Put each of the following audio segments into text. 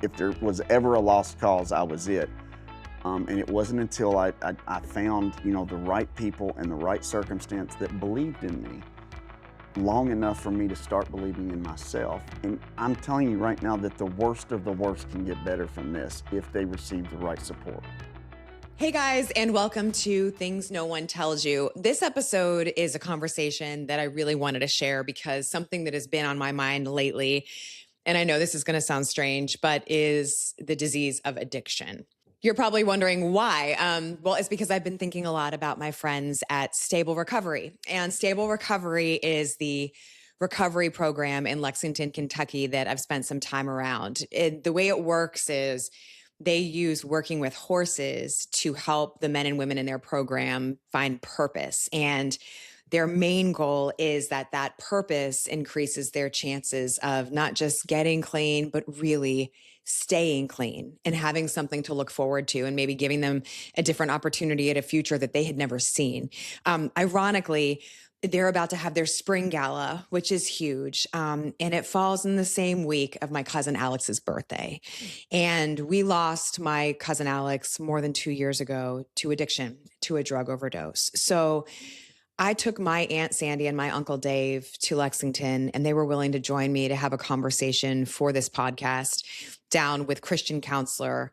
if there was ever a lost cause, I was it. And it wasn't until I found, the right people and the right circumstance that believed in me long enough for me to start believing in myself. And I'm telling you right now that the worst of the worst can get better from this if they receive the right support. Hey guys, and welcome to Things No One Tells You. This episode is a conversation that I really wanted to share because something that has been on my mind lately, and I know this is going to sound strange, but is the disease of addiction. You're probably wondering why. Well, it's because I've been thinking a lot about my friends at Stable Recovery. And Stable Recovery is the recovery program in Lexington, Kentucky that I've spent some time around. The way it works is they use working with horses to help the men and women in their program find purpose. And their main goal is that that purpose increases their chances of not just getting clean, but really staying clean and having something to look forward to and maybe giving them a different opportunity at a future that they had never seen. Ironically, they're about to have their spring gala, which is huge. And it falls in the same week of my cousin Alex's birthday. And we lost my cousin Alex more than 2 years ago to addiction, to a drug overdose. So I took my Aunt Sandy and my Uncle Dave to Lexington, and they were willing to join me to have a conversation for this podcast down with Christian Countzler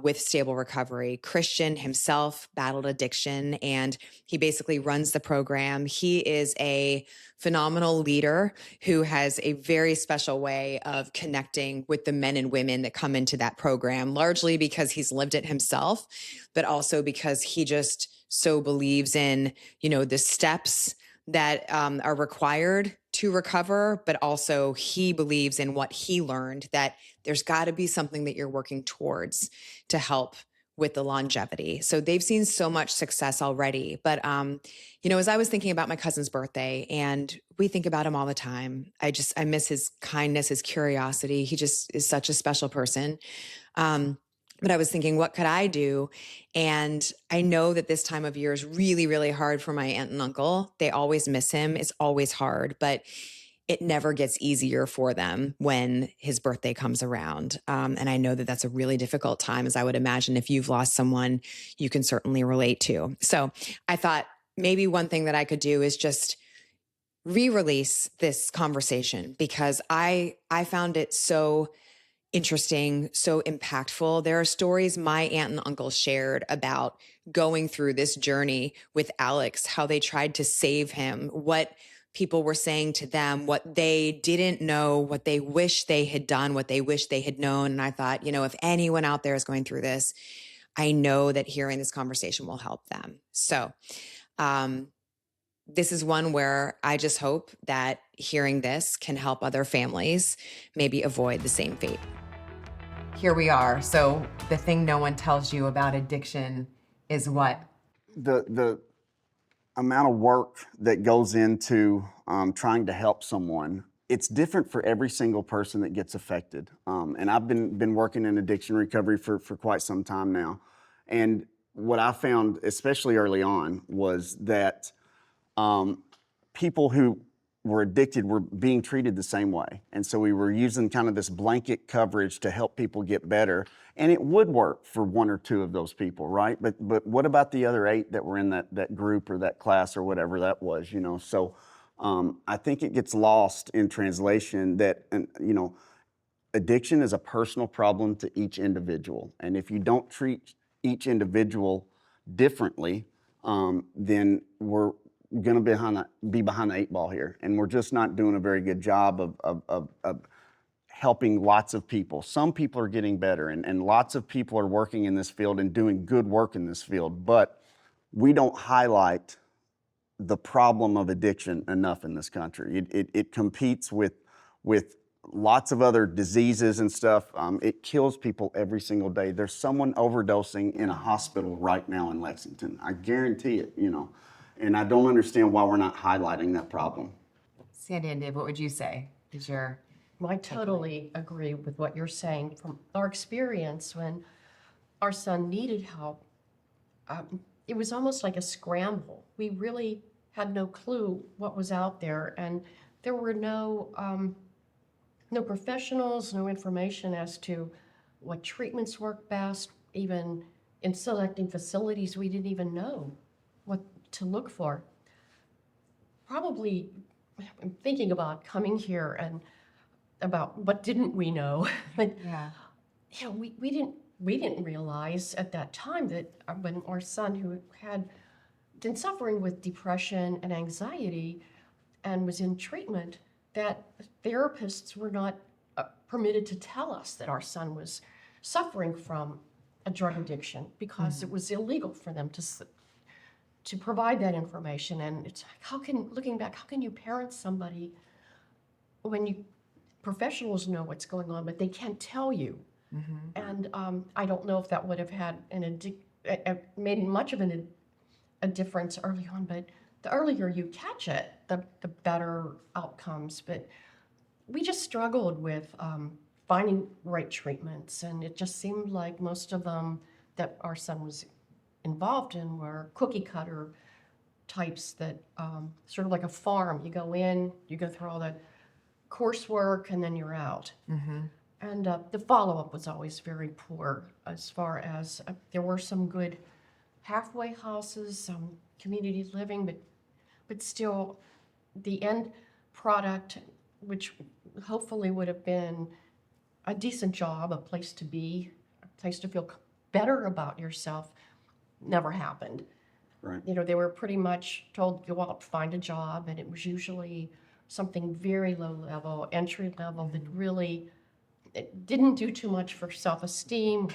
with Stable Recovery. Christian himself battled addiction, and he basically runs the program. He is a phenomenal leader who has a very special way of connecting with the men and women that come into that program, largely because he's lived it himself, but also because he just so believes in, the steps that are required to recover, but also he believes in what he learned, that there's got to be something that you're working towards to help with the longevity. So they've seen so much success already. But, as I was thinking about my cousin's birthday, and we think about him all the time, I miss his kindness, his curiosity. He just is such a special person. But I was thinking, what could I do? And I know that this time of year is really, really hard for my aunt and uncle. They always miss him. It's always hard, but it never gets easier for them when his birthday comes around. And I know that that's a really difficult time, as I would imagine if you've lost someone you can certainly relate to. So I thought maybe one thing that I could do is just re-release this conversation, because I found it so interesting, so impactful. There are stories my aunt and uncle shared about going through this journey with Alex, how they tried to save him, what people were saying to them, what they didn't know, what they wish they had done, what they wish they had known. And I thought, if anyone out there is going through this, I know that hearing this conversation will help them. So, this is one where I just hope that hearing this can help other families maybe avoid the same fate. Here we are. So the thing no one tells you about addiction is what? The amount of work that goes into trying to help someone, it's different for every single person that gets affected. And I've been working in addiction recovery for quite some time now. And what I found, especially early on, was that people who were addicted were being treated the same way. And so we were using kind of this blanket coverage to help people get better. And it would work for one or two of those people, right? But what about the other 8 that were in that group or that class or whatever that was, So I think it gets lost in translation that, addiction is a personal problem to each individual. And if you don't treat each individual differently, then we're going to be behind the 8 ball here, and we're just not doing a very good job of helping lots of people. Some people are getting better, and lots of people are working in this field and doing good work in this field, but we don't highlight the problem of addiction enough in this country. It competes with lots of other diseases and stuff. It kills people every single day. There's someone overdosing in a hospital right now in Lexington. I guarantee it, And I don't understand why we're not highlighting that problem. Sandy and Dave, what would you say? Well, I totally agree with what you're saying. From our experience, when our son needed help, it was almost like a scramble. We really had no clue what was out there, and there were no professionals, no information as to what treatments work best. Even in selecting facilities, we didn't even know what to look for. Probably, I'm thinking about coming here and about what didn't we know. But, Yeah. you know, we didn't realize at that time that when our son, who had been suffering with depression and anxiety and was in treatment, that therapists were not permitted to tell us that our son was suffering from a drug addiction because it was illegal for them to provide that information. And it's like, looking back, how can you parent somebody when professionals know what's going on, but they can't tell you? And I don't know if that would have had made much of a difference early on, but the earlier you catch it, the better outcomes. But we just struggled with finding right treatments, and it just seemed like most of them that our son was involved in were cookie cutter types that sort of like a farm. You go in, you go through all the coursework, and then you're out. And the follow-up was always very poor as far as there were some good halfway houses, some community living, but still the end product, which hopefully would have been a decent job, a place to be, a place to feel better about yourself, never happened. Right. You know, they were pretty much told, go out, find a job, and it was usually something very low level, entry level, that really it didn't do too much for self-esteem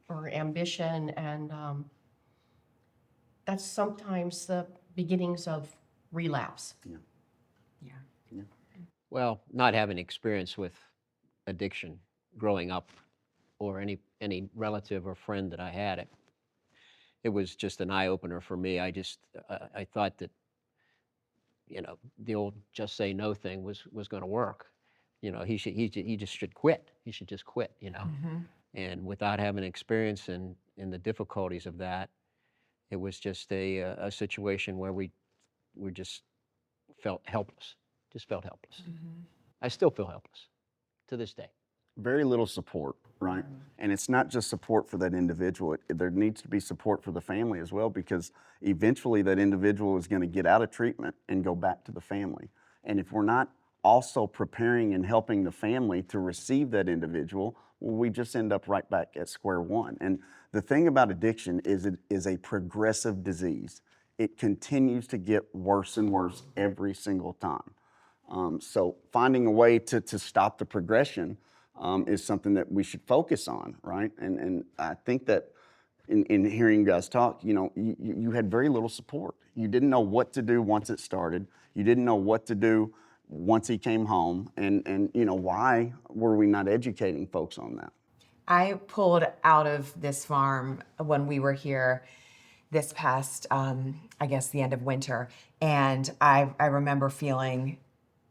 or ambition, and that's sometimes the beginnings of relapse. Yeah. Well, not having experience with addiction growing up or any relative or friend that I had, it was just an eye-opener for me. I thought that, the old just say no thing was going to work. He just should quit. He should just quit, And without having experience in the difficulties of that, it was just a situation where we just felt helpless. Just felt helpless. I still feel helpless to this day. Very little support, right? And it's not just support for that individual. There needs to be support for the family as well, because eventually that individual is going to get out of treatment and go back to the family. And if we're not also preparing and helping the family to receive that individual, well, we just end up right back at square one. And the thing about addiction is it is a progressive disease. It continues to get worse and worse every single time. So finding a way to stop the progression is something that we should focus on, right? And I think that in hearing you guys talk, you had very little support. You didn't know what to do once it started. You didn't know what to do once he came home. And why were we not educating folks on that? I pulled out of this farm when we were here this past, I guess, the end of winter. And I remember feeling,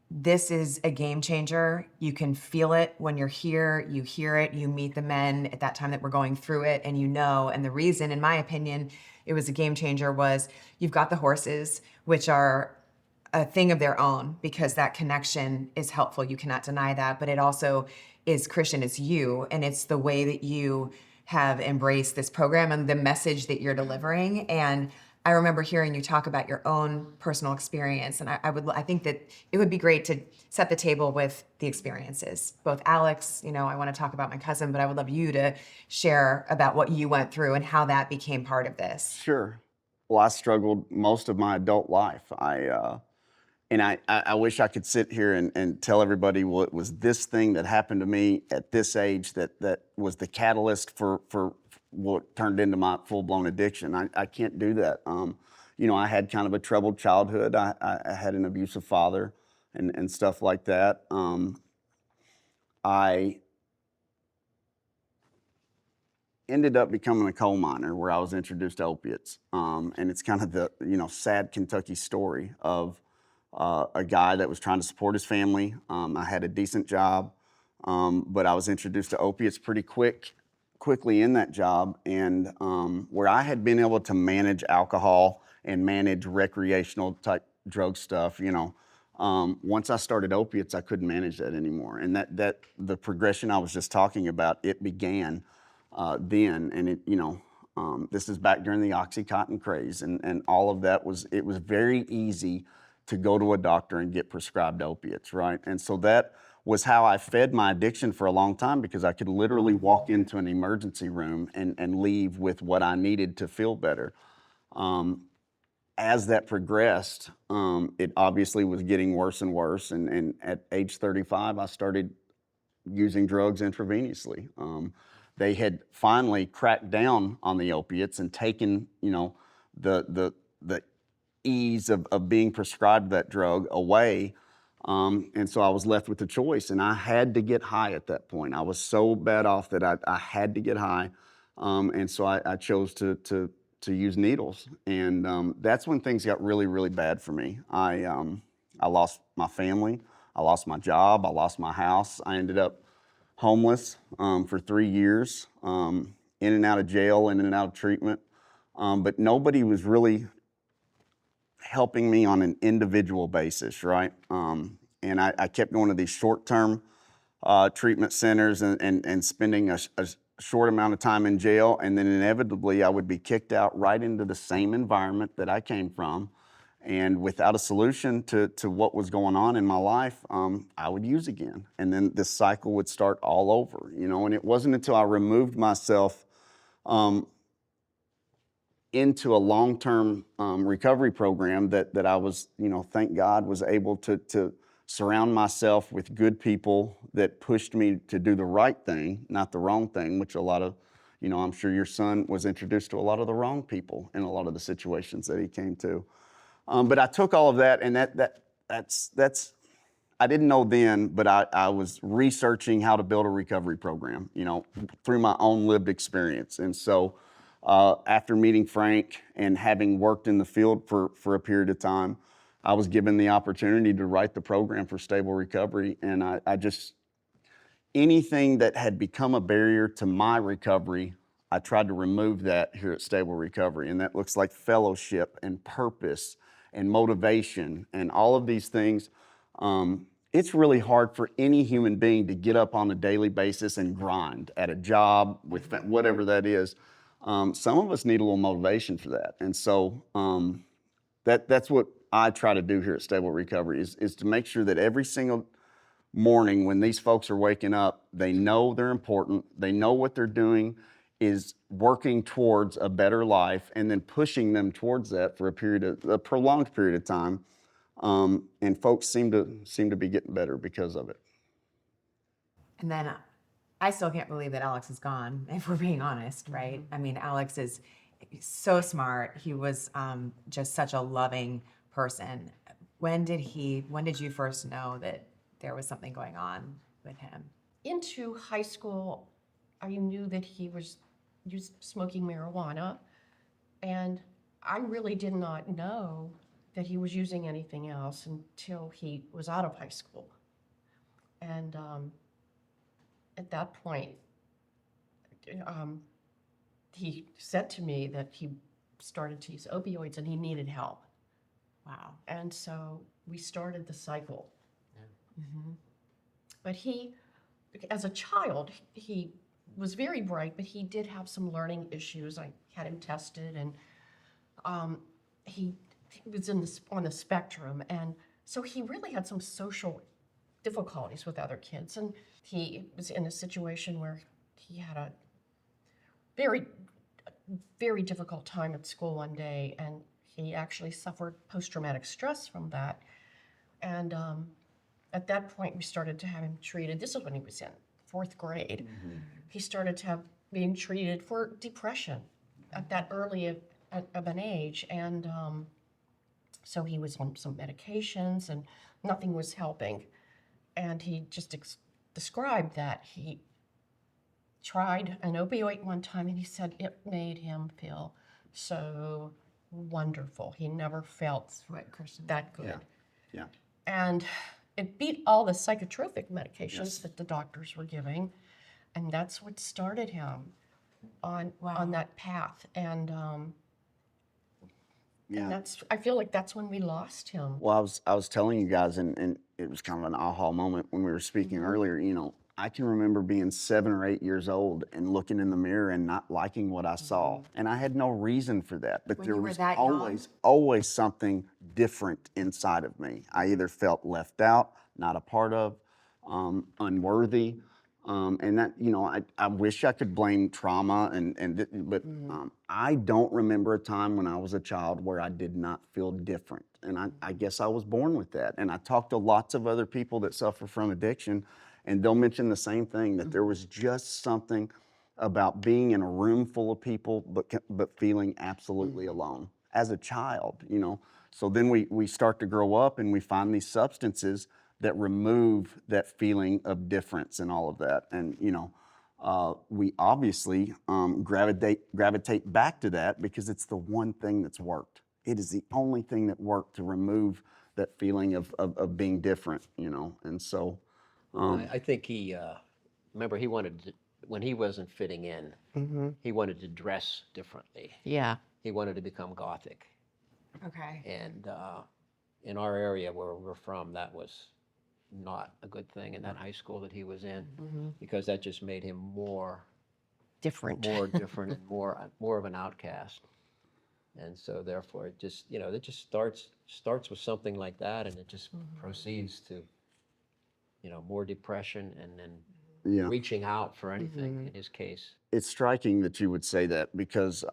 this is a game changer. You can feel it when you're here, you hear it, you meet the men at that time that were going through it, and and the reason, in my opinion, it was a game changer was you've got the horses, which are a thing of their own, because that connection is helpful. You cannot deny that, but it also is, Christian, it's you, and it's the way that you have embraced this program and the message that you're delivering. And I remember hearing you talk about your own personal experience, and I think that it would be great to set the table with the experiences. Both Alex, I want to talk about my cousin, but I would love you to share about what you went through and how that became part of this. Sure. Well, I struggled most of my adult life. I wish I could sit here and tell everybody, well, it was this thing that happened to me at this age that was the catalyst for what turned into my full-blown addiction. I can't do that. I had kind of a troubled childhood. I had an abusive father and stuff like that. I ended up becoming a coal miner where I was introduced to opiates. And it's kind of the sad Kentucky story of a guy that was trying to support his family. I had a decent job, but I was introduced to opiates pretty quickly in that job. And where I had been able to manage alcohol and manage recreational type drug stuff, Once I started opiates, I couldn't manage that anymore. And that the progression I was just talking about, it began then. And this is back during the Oxycontin craze, and all of that it was very easy to go to a doctor and get prescribed opiates, right? And so that was how I fed my addiction for a long time, because I could literally walk into an emergency room and leave with what I needed to feel better. As that progressed, it obviously was getting worse and worse. And at age 35, I started using drugs intravenously. They had finally cracked down on the opiates and taken, the ease of being prescribed that drug away. And so I was left with a choice, and I had to get high at that point. I was so bad off that I had to get high. And so I chose to use needles. And that's when things got really, really bad for me. I lost my family. I lost my job. I lost my house. I ended up homeless for 3 years, in and out of jail, in and out of treatment. But nobody was really helping me on an individual basis, right? And I kept going to these short-term treatment centers and spending a short amount of time in jail, and then inevitably I would be kicked out right into the same environment that I came from. And without a solution to what was going on in my life, I would use again. And then this cycle would start all over, and it wasn't until I removed myself into a long-term recovery program that I was, thank God, was able to surround myself with good people that pushed me to do the right thing, not the wrong thing, which a lot of, I'm sure your son was introduced to a lot of the wrong people in a lot of the situations that he came to. But I took all of that, and that's I didn't know then, but I was researching how to build a recovery program, through my own lived experience. And so after meeting Frank and having worked in the field for a period of time, I was given the opportunity to write the program for stable recovery. And I just, anything that had become a barrier to my recovery, I tried to remove that here at Stable Recovery. And that looks like fellowship and purpose and motivation and all of these things. It's really hard for any human being to get up on a daily basis and grind at a job with whatever that is. Some of us need a little motivation for that. And so that's what I try to do here at Stable Recovery is to make sure that every single morning when these folks are waking up, they know they're important, they know what they're doing is working towards a better life, and then pushing them towards that for a prolonged period of time. And folks seem to be getting better because of it. And then I still can't believe that Alex is gone, if we're being honest, right? I mean, Alex is so smart. He was just such a loving person. When did you first know that there was something going on with him? Into high school, I knew that he was smoking marijuana, and I really did not know that he was using anything else until he was out of high school. And at that point, he said to me that he started to use opioids and he needed help. Wow. And so we started the cycle. Yeah. Mm-hmm. But he, as a child, he was very bright, but he did have some learning issues. I had him tested, and he was on the spectrum, and so he really had some social difficulties with other kids. And he was in a situation where he had a very, very difficult time at school one day, and he actually suffered post-traumatic stress from that. And at that point, we started to have him treated. This is when he was in 4th grade. Mm-hmm. He started to have being treated for depression at that early of an age. And so he was on some medications and nothing was helping. And he just described that he tried an opioid one time, and he said it made him feel so wonderful. He never felt that good. Yeah. Yeah. And it beat all the psychotropic medications that the doctors were giving. And that's what started him on that path. And And I feel like that's when we lost him. Well, I was telling you guys, and it was kind of an aha moment when we were speaking earlier. You know, I can remember being 7 or 8 years old and looking in the mirror and not liking what I saw, and I had no reason for that. But When there you were was that young? always something different inside of me. I either felt left out, not a part of, unworthy. And that, you know, I wish I could blame trauma, but I don't remember a time when I was a child where I did not feel different. And I guess I was born with that. And I talked to lots of other people that suffer from addiction, and they'll mention the same thing, that there was just something about being in a room full of people, but feeling absolutely alone as a child, you know. So then we start to grow up and we find these substances that remove that feeling of difference and all of that. And, you know, we obviously gravitate back to that because it's the one thing that's worked. It is the only thing that worked to remove that feeling of being different, you know. And so, I think he, remember, he wanted to, when he wasn't fitting in, he wanted to dress differently. Yeah. He wanted to become Gothic. Okay. And in our area where we're from, that was not a good thing in that high school that he was in, because that just made him more Different. different and more of an outcast. And so therefore it just, you know, it just starts with something like that, and it just proceeds to, you know, more depression and then yeah. reaching out for anything in his case. It's striking that you would say that because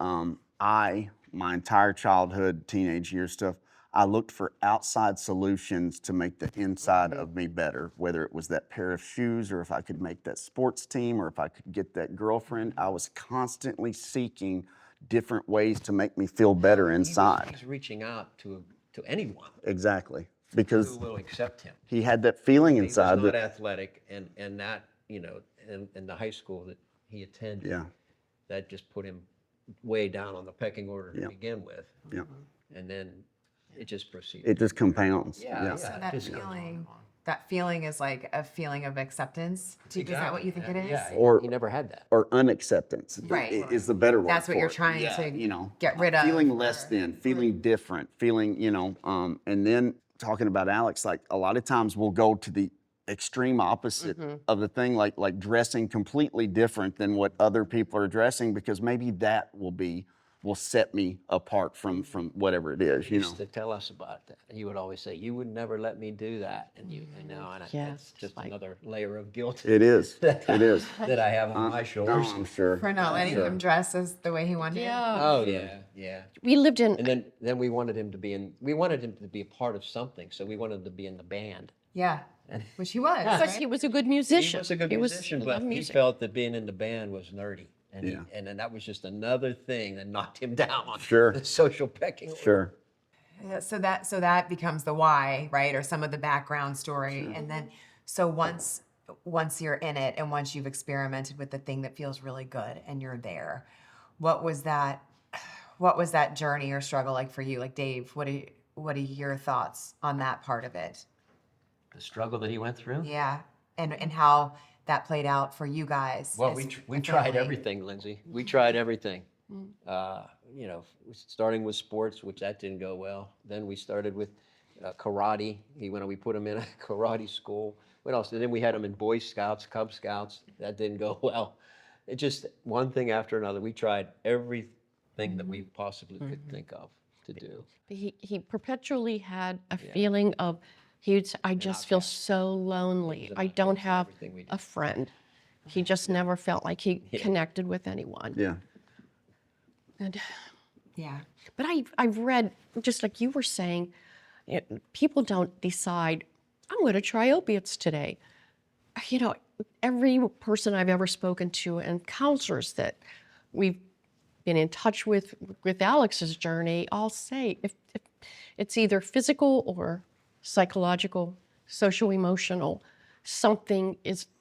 my entire childhood, teenage years stuff, I looked for outside solutions to make the inside of me better, whether it was that pair of shoes or if I could make that sports team or if I could get that girlfriend. I was constantly seeking different ways to make me feel better inside. He's reaching out to anyone Exactly. Because who will accept him. he had that feeling He was inside not that, athletic, and that, you know, in the high school that he attended, yeah, that just put him way down on the pecking order to begin with. yeah. And then it just proceeded. It just compounds. Yeah. So Just- that feeling is like a feeling of acceptance. Is that what you think it is? Yeah, Or- he never had that. Or unacceptance Right. is the better word. That's what for you're it. trying Yeah, to you know, get rid of. feeling less than, feeling different, feeling, you know, and then talking about Alex, like a lot of times we'll go to the extreme opposite of the thing, like dressing completely different than what other people are dressing, because maybe that will set me apart from whatever it is, He you know. used to tell us about that. He would always say, "You would never let me do that," and Yes, that's just like- another layer of guilt It is. It is. that I have on my shoulders. I'm sure. For not letting him dress as the way he wanted. Yeah. Oh yeah. We lived in, And then we wanted him to be a part of something, so we wanted him to be in the band. Yeah. Which he was. because right? he was a good musician. He was a good musician, he but loved he music. felt that being in the band was nerdy. And, Yeah. and then that was just another thing that knocked him down on Sure. the social pecking order. Sure. Yeah, so that becomes the why, right? Or some of the background story. And then so once you're in it and once you've experimented with the thing that feels really good and you're there, what was that journey or struggle like for you? Like Dave, what are your thoughts on that part of it? The struggle that he went through? Yeah. And how that played out for you guys. Well, as we a tried family. everything, Lindsay. We tried everything. You know, starting with sports, which that didn't go well. Then we started with karate. We put him in a karate school. What else? And then we had him in Boy Scouts, Cub Scouts. That didn't go well. It just one thing after another. We tried everything that we possibly could think of to do. He perpetually had a feeling of, I just feel so lonely. I don't have everything we did. a friend. He just never felt like he connected with anyone. Yeah. And, Yeah. but I've read, just like you were saying, people don't decide, I'm going to try opiates today. You know, every person I've ever spoken to and counselors that we've been in touch with Alex's journey all say if it's either physical or psychological, social, emotional, something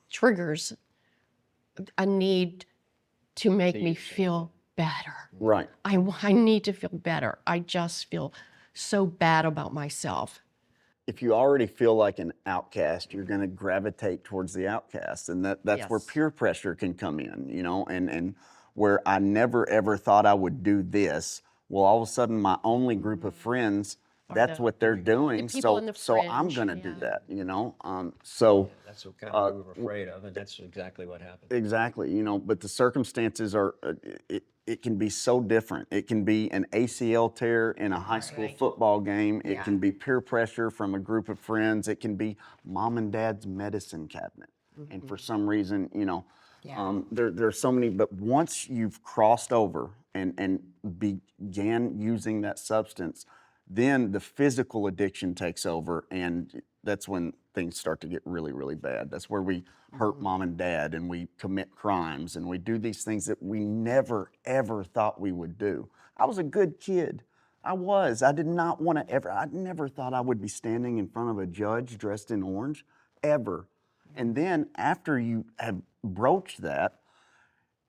triggers a need to make me feel better. Right. I need to feel better. I just feel so bad about myself. If you already feel like an outcast, you're going to gravitate towards the outcast, and that's where Yes. peer pressure can come in, you know, and where I never ever thought I would do this, Well, all of a sudden, my only group of friends, that's what they're doing. people in the So I'm fringe, going to do yeah. that, you know? So That's what kind of we were afraid of, and that's exactly what happened. exactly, you know, but the circumstances are, it can be so different. It can be an ACL tear in a high school football game. It Yeah. can be peer pressure from a group of friends. It can be mom and dad's medicine cabinet. And for some reason, you know, Yeah. there's so many, but once you've crossed over and began using that substance, then the physical addiction takes over, and that's when things start to get really, really bad. That's where we hurt mom and dad, and we commit crimes, and we do these things that we never, ever thought we would do. I was a good kid. I was. I did not want to ever, I never thought I would be standing in front of a judge dressed in orange, ever. And then after you have broached that,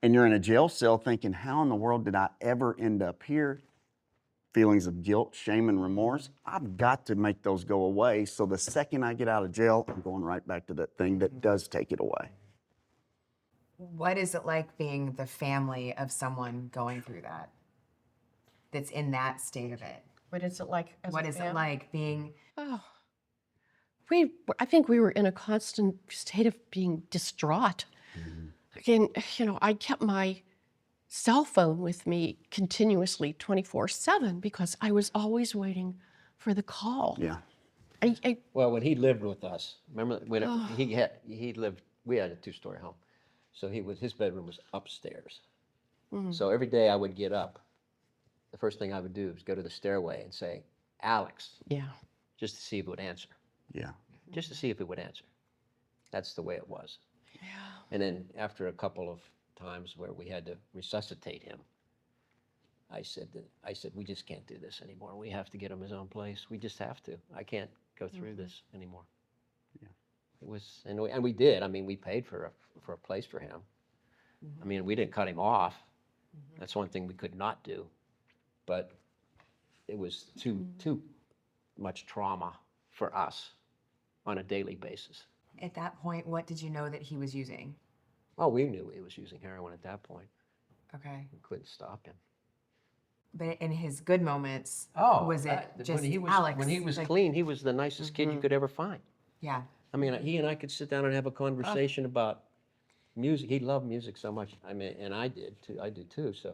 and you're in a jail cell thinking, how in the world did I ever end up here? Feelings of guilt, shame, and remorse, I've got to make those go away. So the second I get out of jail, I'm going right back to that thing that does take it away. What is it like being the family of someone going through that? That's in that state of it. What is it like as What a is it family? like being? Oh, I think we were in a constant state of being distraught. Again, you know, I kept my cell phone with me continuously 24/7 because I was always waiting for the call. Yeah. I Well, when he lived with us, remember when he lived, we had a 2-story home, so his bedroom was upstairs. So every day I would get up, the first thing I would do is go to the stairway and say, Alex, yeah. just to see if it would answer, Yeah. just to see if it would answer. That's the way it was. And then after a couple of times where we had to resuscitate him, I said, we just can't do this anymore. We have to get him his own place. We just have to. I can't go through this anymore. Yeah. It was, and we did. I mean, we paid for a place for him. I mean, we didn't cut him off. That's one thing we could not do. But it was too much trauma for us on a daily basis. At that point, what did you know that he was using? Well, we knew he was using heroin at that point. Okay. We couldn't stop him. But in his good moments, was it just when he was, Alex? When he was like- clean, he was the nicest kid you could ever find. Yeah. I mean, he and I could sit down and have a conversation about music. He loved music so much. I mean, and I did too. I did too. So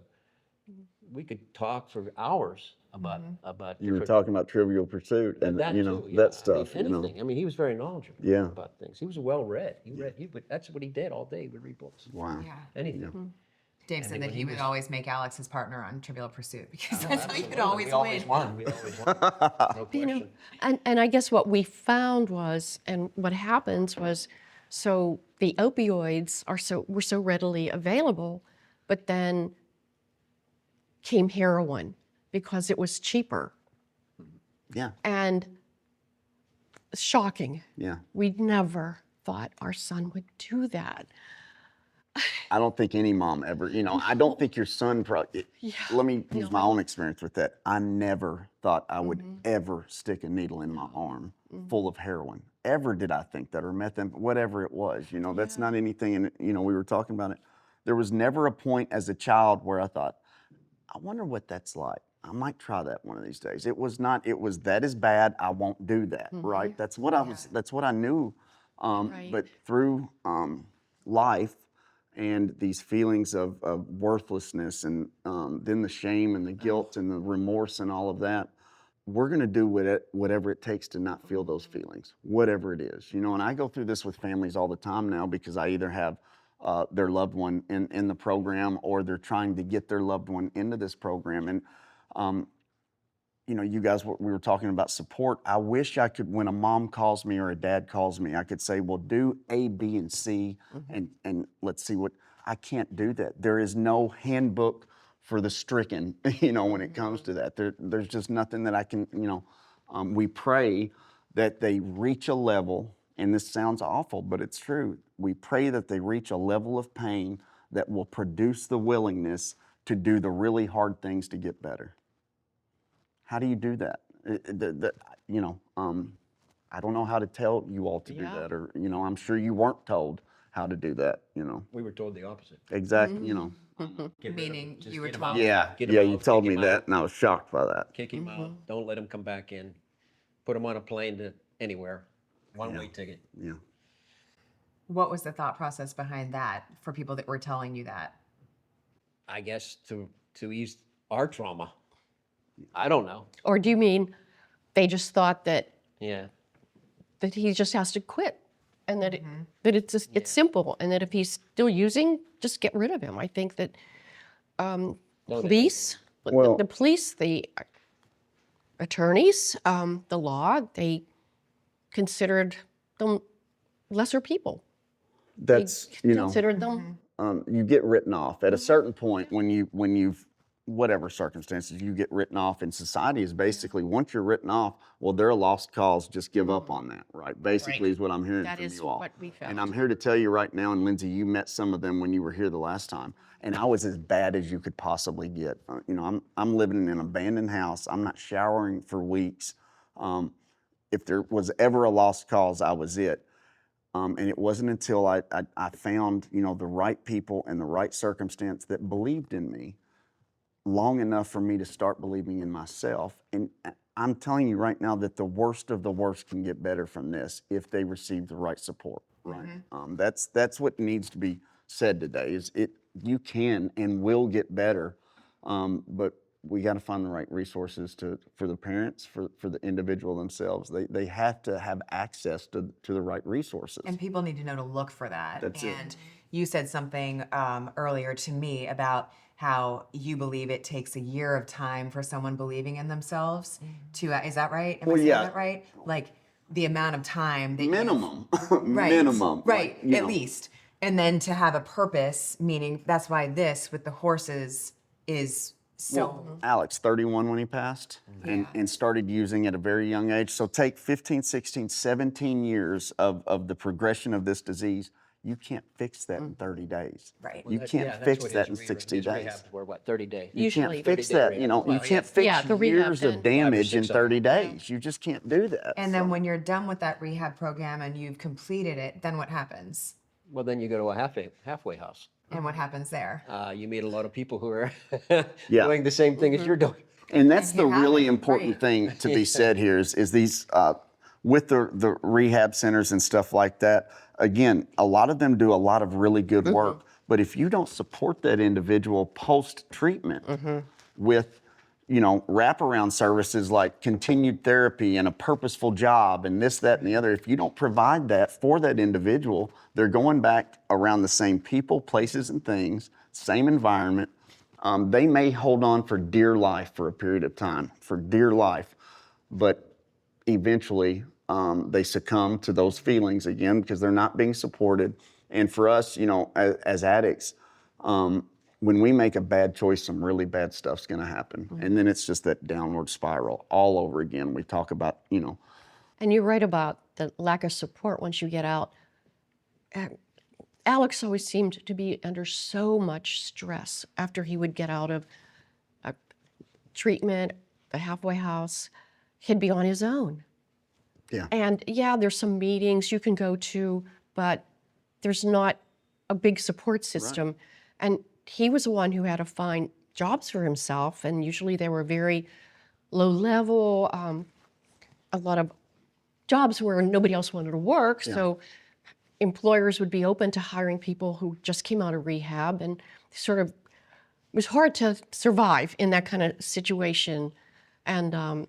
we could talk for hours about You were different- talking about Trivial Pursuit and, that you know, too, yeah. that stuff, I mean, you know. anything. I mean, he was very knowledgeable Yeah. about things. He was well read. That's what he did all day. He would read books. Wow. Yeah. Anything. Dave said then that when he he would was- always make Alex his partner on Trivial Pursuit because that's how you could Absolutely. always We win. always won. We always won. No You know, question. and I guess what we found was, and what happens was, so the opioids were so readily available, but then came heroin because it was cheaper Yeah. and shocking. Yeah. We'd never thought our son would do that. I don't think any mom ever, you know, I don't think your son probably, let me use my own experience with that. I never thought I would ever stick a needle in my arm full of heroin. Ever did I think that, or methamphetamine, whatever it was, you know, that's not anything, and you know, we were talking about it. There was never a point as a child where I thought, I wonder what that's like. I might try that one of these days. It was not, it was, that is bad, I won't do that, right? That's what I was, that's what I knew. But through life, and these feelings of worthlessness, and then the shame and the guilt and the remorse and all of that, we're going to do whatever it takes to not feel those feelings, whatever it is. You know, and I go through this with families all the time now because I either have their loved one in the program, or they're trying to get their loved one into this program. And you know, you guys, we were talking about support. I wish I could, when a mom calls me or a dad calls me, I could say, well, do A, B, and C, and let's see what, I can't do that. There is no handbook for the stricken, you know, when it comes to that. There's just nothing that I can, you know, we pray that they reach a level, and this sounds awful, but it's true. We pray that they reach a level of pain that will produce the willingness to do the really hard things to get better. How do you do that? You know, I don't know how to tell you all to do that, or, you know, I'm sure you weren't told how to do that, you know. We were told the opposite. Exactly, you know. Get rid of Meaning him. Just you were get him told- out. Yeah, Get him yeah, out, you kick told me him that, out, and I was shocked by that. kick him out. Don't let him come back in. Put him on a plane to anywhere. One-way ticket. Yeah. What was the thought process behind that for people that were telling you that? I guess to ease our trauma. I don't know. Or do you mean they just thought that Yeah. he just has to quit, and that that it's just, it's simple, and that if he's still using, just get rid of him? I think that police, Well- the police, the attorneys, the law, they considered them lesser people. That's, you know, Considered them. you get written off at a certain point when you've whatever circumstances you get written off in society is basically once you're written off, well, they're a lost cause, just give up on that, right? Basically is what I'm hearing That from is you all. what we felt. And I'm here to tell you right now, and Lindsay, you met some of them when you were here the last time, and I was as bad as you could possibly get. You know, I'm living in an abandoned house. I'm not showering for weeks. If there was ever a lost cause, I was it. And it wasn't until I found, you know, the right people and the right circumstance that believed in me long enough for me to start believing in myself. And I'm telling you right now that the worst of the worst can get better from this if they receive the right support, right? That's what needs to be said today is you can and will get better, but we got to find the right resources for the parents, for the individual themselves. They have to have access to the right resources. And people need to know to look for that. That's it. And you said something earlier to me about how you believe it takes a year of time for someone believing in themselves to, is that right? Am I Well, saying yeah. that right? Like the amount of time that Minimum, Right. minimum, Right, like, you at know. least. And then to have a purpose, meaning that's why this with the horses is so. Well, Alex, 31 when he passed, and started using at a very young age. So take 15, 16, 17 years of the progression of this disease. You can't fix that in 30 days. Right. You can't fix that in 60 days. Rehabs were what, 30 days? You Usually- can't fix 30-day that, you know, rehab. you can't fix Yeah, the rehab years then. of damage in 5 or 6 of them. 30 days. You just can't do that. And then when you're done with that rehab program and you've completed it, then what happens? Well, then you go to a halfway house. And what happens there? You meet a lot of people who are Yeah. doing the same thing as you're doing. And that's And the you have really it, important right. thing to be said here is these, with the rehab centers and stuff like that, again, a lot of them do a lot of really good work. But if you don't support that individual post-treatment with, you know, wraparound services like continued therapy and a purposeful job and this, that, and the other, if you don't provide that for that individual, they're going back around the same people, places, and things, same environment. They may hold on for dear life for a period of time, for dear life, but eventually they succumb to those feelings again because they're not being supported. And for us, you know, as addicts, when we make a bad choice, some really bad stuff's going to happen. And then it's just that downward spiral all over again. We talk about, you know. And you're right about the lack of support once you get out. Alex always seemed to be under so much stress after he would get out of treatment, the halfway house. He'd be on his own. Yeah. And yeah, there's some meetings you can go to, but there's not a big support system. And he was the one who had to find jobs for himself, and usually they were very low level, a lot of jobs where nobody else wanted to work. So employers would be open to hiring people who just came out of rehab, and sort of it was hard to survive in that kind of situation. And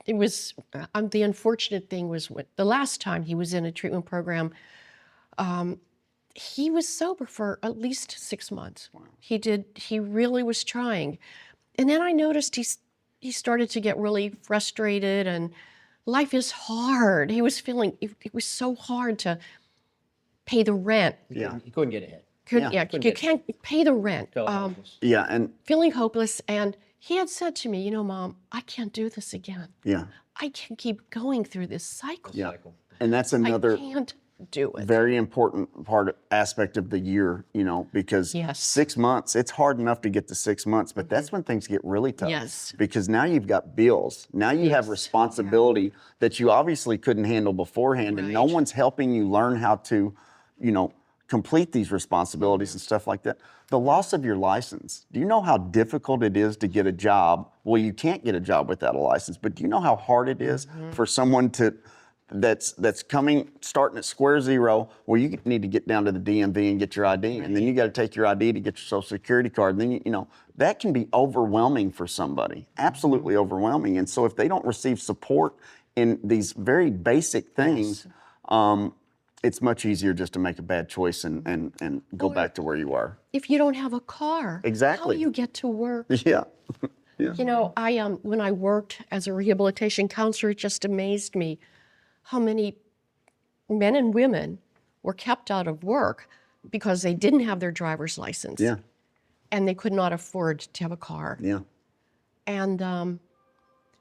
it was the unfortunate thing was the last time he was in a treatment program, he was sober for at least 6 months. Wow. He really was trying. And then I noticed he started to get really frustrated, and life is hard. He was feeling, it was so hard to pay the rent. Yeah. You couldn't get ahead. You can't pay the rent. Felt hopeless. Yeah. And Feeling hopeless. And he had said to me, you know, Mom, I can't do this again. yeah. I can't keep going through this cycle. Yeah. Cycle. And that's another. I can't. do it. Very important aspect of the year, because Yes. 6 months, it's hard enough to get to 6 months, but that's when things get really tough. Yes. Because now you've got bills. Now you have Yes. responsibility that you obviously couldn't handle beforehand, and no Right. one's helping you learn how to, complete these responsibilities and stuff like that. The loss of your license. Do you know how difficult it is to get a job? Well, you can't get a job without a license, but do you know how hard it is for someone that's starting at square zero? Well, you need to get down to the DMV and get your ID, and then you got to take your ID to get your social security card. And then that can be overwhelming for somebody, absolutely overwhelming. And so if they don't receive support in these very basic things, it's much easier just to make a bad choice and go back to where you are. If you don't have a car, Exactly. how do you get to work? Yeah. You know, when I worked as a rehabilitation counselor, it just amazed me how many men and women were kept out of work because they didn't have their driver's license. Yeah. And they could not afford to have a car. Yeah. And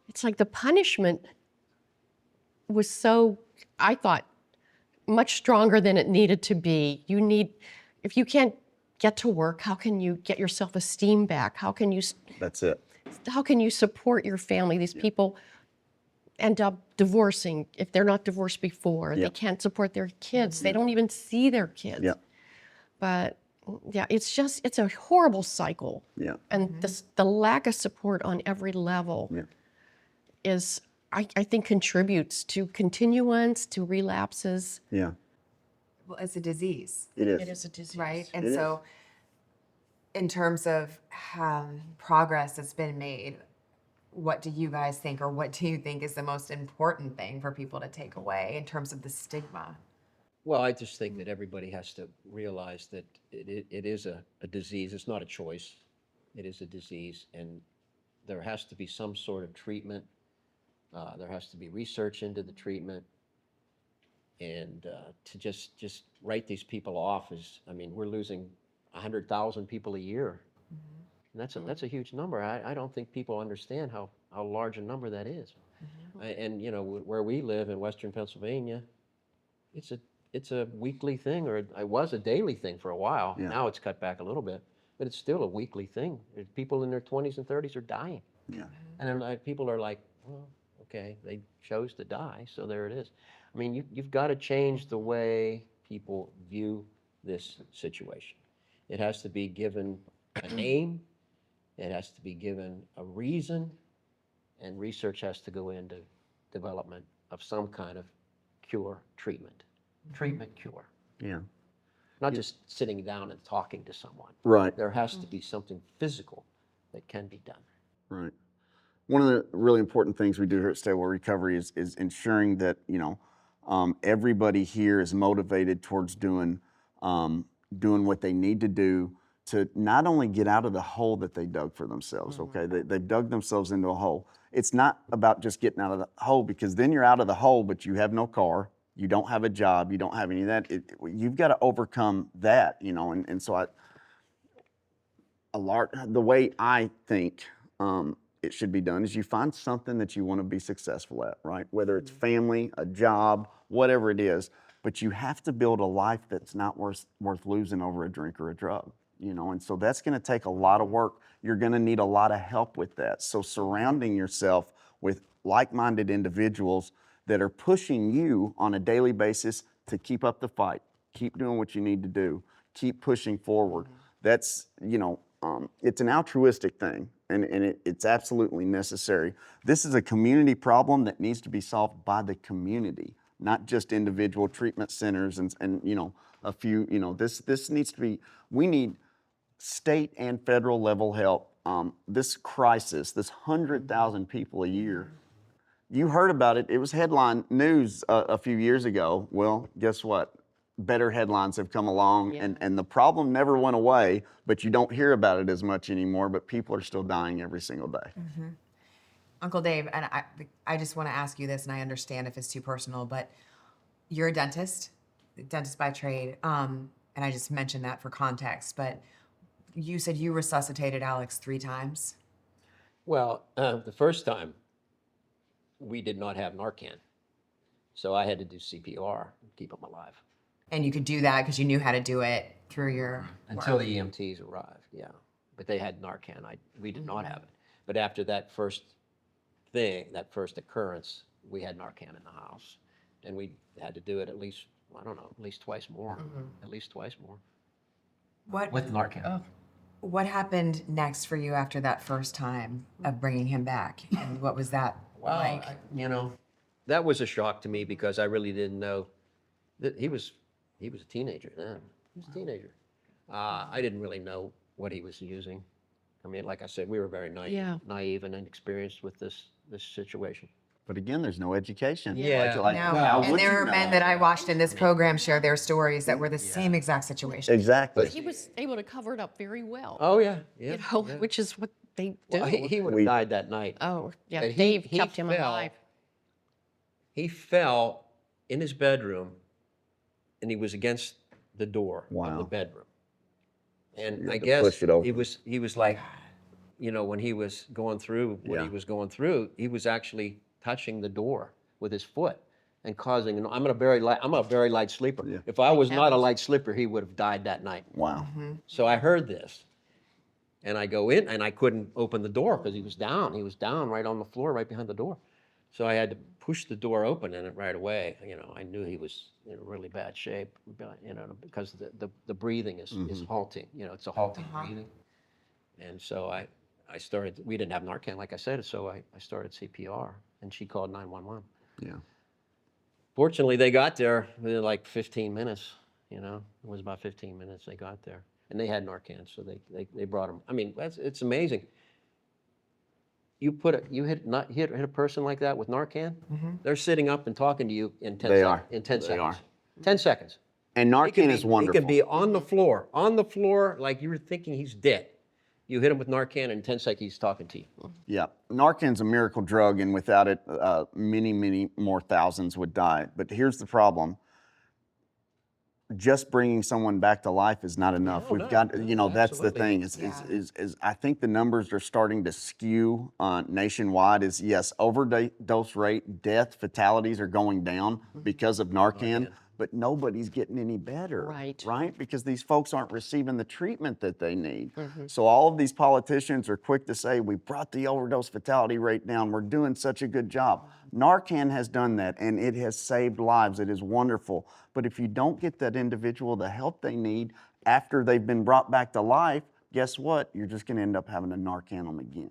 it's like the punishment was so, I thought, much stronger than it needed to be. If you can't get to work, how can you get your self-esteem back? How can you That's it. support your family? These people end up divorcing if they're not divorced before. They can't support their kids. They don't even see their kids. Yeah. But yeah, it's a horrible cycle. Yeah. And the lack of support on every level is, I think, contributes to continuance, to relapses. Yeah. Well, it's a disease, It is. It is a disease. right? And It so, in terms of progress that's been made, what do you guys think, or what do you think is the most important thing for people to take away in terms of the stigma? Well, I just think that everybody has to realize that it is a disease. It's not a choice. It is a disease, and there has to be some sort of treatment. There has to be research into the treatment, and to just write these people off we're losing 100,000 people a year, and that's a huge number. I don't think people understand how large a number that is. And where we live in Western Pennsylvania, it's a weekly thing, or it was a daily thing for a while. Yeah. Now it's cut back a little bit, but it's still a weekly thing. People in their 20s and 30s are dying. Yeah. And then people are like, well, okay, they chose to die, so there it is. I mean, you've got to change the way people view this situation. It has to be given a name, it has to be given a reason, and research has to go into development of some kind of cure, treatment cure. Yeah. Not just sitting down and talking to someone. Right. There has to be something physical that can be done. Right. One of the really important things we do here at Stable Recovery is ensuring that everybody here is motivated towards doing what they need to do to not only get out of the hole that they dug for themselves. Okay, they've dug themselves into a hole. It's not about just getting out of the hole, because then you're out of the hole, but you have no car, you don't have a job, you don't have any of that. You've got to overcome that, and so the way I think it should be done is you find something that you want to be successful at, right? Whether it's family, a job, whatever it is, but you have to build a life that's not worth losing over a drink or a drug, and so that's going to take a lot of work. You're going to need a lot of help with that. So surrounding yourself with like-minded individuals that are pushing you on a daily basis to keep up the fight, keep doing what you need to do, keep pushing forward. That's, it's an altruistic thing, and it's absolutely necessary. This is a community problem that needs to be solved by the community, not just individual treatment centers and a few, this needs to be, we need state and federal level help. This crisis, this 100,000 people a year, you heard about it. It was headline news a few years ago. Well, guess what? Better headlines have come along, and the problem never went away, but you don't hear about it as much anymore, but people are still dying every single day. Uncle Dave, and I just want to ask you this, and I understand if it's too personal, but you're a dentist by trade, and I just mentioned that for context, but you said you resuscitated Alex 3 times? Well, the first time, we did not have Narcan, so I had to do CPR and keep him alive. And you could do that because you knew how to do it through your Until the EMTs arrived, yeah. But they had Narcan. We did not have it. But after that first thing, that first occurrence, we had Narcan in the house. And we had to do it at least, I don't know, at least twice more. At least twice more. What With Narcan. What happened next for you after that first time of bringing him back? And what was that Well, like? that was a shock to me because I really didn't know that he was a teenager then. He was a teenager. I didn't really know what he was using. I mean, like I said, we were very naive and inexperienced with this situation. But again, there's no education. Yeah. No. how And would there you are know? men that I watched in this program share their stories that were the same exact situation. Exactly. He was able to cover it up very well. Oh yeah, yeah. You know, yeah. which is what they do. Well, he would have died that night. Oh, yeah. But Dave kept him fell- alive. He fell in his bedroom, and he was against the door of the Wow. bedroom. And You I had to guess push it open. he was like, when he was going through what he Yeah. was going through, he was actually touching the door with his foot and causing. I'm a very light sleeper. Yeah. If I was not a light sleeper, he would have died that night. Wow. So I heard this, and I go in, and I couldn't open the door because he was down. He was down right on the floor, right behind the door. So I had to push the door open, and right away, I knew he was in really bad shape, because the breathing is halting. It's a halting breathing. And so I started. We didn't have Narcan, like I said, so I started CPR, and she called 911. Yeah. Fortunately, they got there within like 15 minutes. It was about 15 minutes they got there, and they had Narcan, so they brought him. I mean, it's amazing. You hit a person like that with Narcan, they're sitting up and talking to you in 10 They seconds. are. In 10 They seconds. are. 10 seconds. And Narcan is wonderful. He can be on the floor like you were thinking he's dead. You hit him with Narcan, and in 10 seconds he's talking to you. Yeah, Narcan's a miracle drug, and without it, many, many more thousands would die. But here's the problem. Just bringing someone back to life is not enough. No, We've no, got, no, that's the absolutely. thing. Is I think the numbers are starting to skew nationwide. Is yes, overdose rate, death, fatalities are going down because of Narcan, but nobody's getting any better. Right. Because these folks aren't receiving the treatment that they need. So all of these politicians are quick to say, we brought the overdose fatality rate down. We're doing such a good job. Narcan has done that, and it has saved lives. It is wonderful. But if you don't get that individual the help they need after they've been brought back to life, guess what? You're just going to end up having to Narcan them again.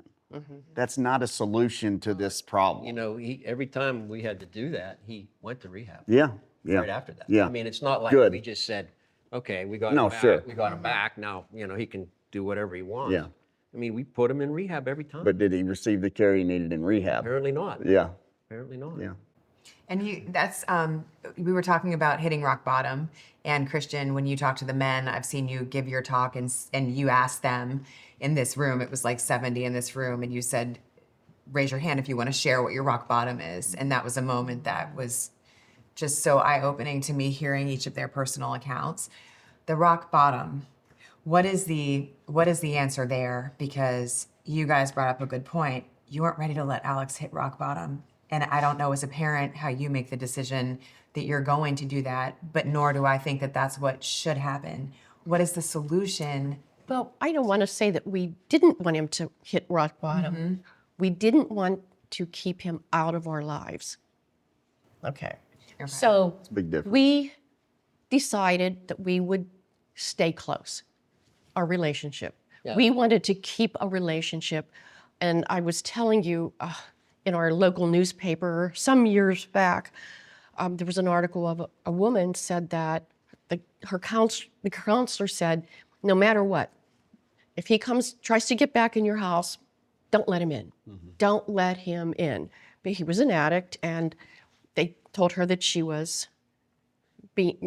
That's not a solution to this problem. Every time we had to do that, he went to rehab. Yeah. Right after that. Yeah. I mean, it's not like Good. we just said, okay, we got No, him back. sure. We got him back. Now, he can do whatever he wants. Yeah. I mean, we put him in rehab every time. But did he receive the care he needed in rehab? Apparently not. Yeah. Apparently not. Yeah. And we were talking about hitting rock bottom. And Christian, when you talk to the men, I've seen you give your talk and you asked them in this room, it was like 70 in this room, and you said, raise your hand if you want to share what your rock bottom is. And that was a moment that was just so eye-opening to me, hearing each of their personal accounts. The rock bottom, what is the answer there? Because you guys brought up a good point. You weren't ready to let Alex hit rock bottom. And I don't know as a parent how you make the decision that you're going to do that, but nor do I think that that's what should happen. What is the solution? Well, I don't want to say that we didn't want him to hit rock bottom. We didn't want to keep him out of our lives. Okay. So It's a big difference. we decided that we would stay close, our relationship. Yeah. We wanted to keep a relationship. And I was telling you in our local newspaper some years back, there was an article of a woman said that the counselor said, no matter what, if he tries to get back in your house, don't let him in. Don't let him in. But he was an addict, and they told her that she was they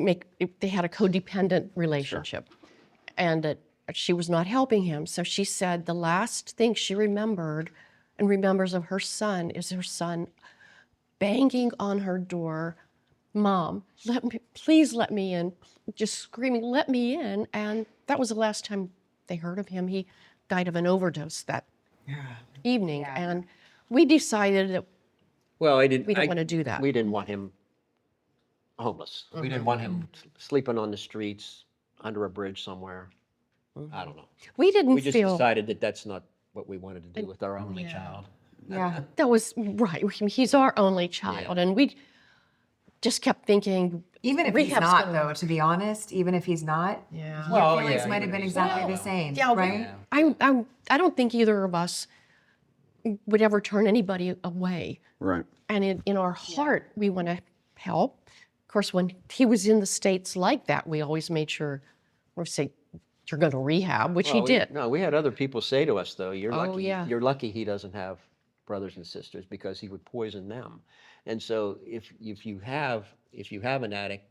had a codependent relationship, and that she was not helping him. So she said the last thing she remembered and remembers of her son is her son banging on her door, "Mom, please let me in," just screaming, "Let me in." And that was the last time they heard of him. He died of an overdose that evening. And we decided that Well, we don't want to do that. We didn't want him homeless. We didn't want him sleeping on the streets, under a bridge somewhere. I don't know. We didn't We just feel decided that that's not what we wanted to do with our only child. Yeah. that was right. He's our only child, and we just kept thinking. Even if he's rehab's not, gonna- though, to be honest, even if he's not, Yeah. Well, your feelings yeah, might have been even if he's exactly not, the well. same, Yeah, right? I don't think either of us would ever turn anybody away. Right. And in our heart, we want to help. Of course, when he was in the States like that, we always made sure we say, you're going to rehab, which he Well, did. No, we had other people say to us, though, you're Oh, lucky. yeah. You're lucky he doesn't have brothers and sisters because he would poison them. And so if you have an addict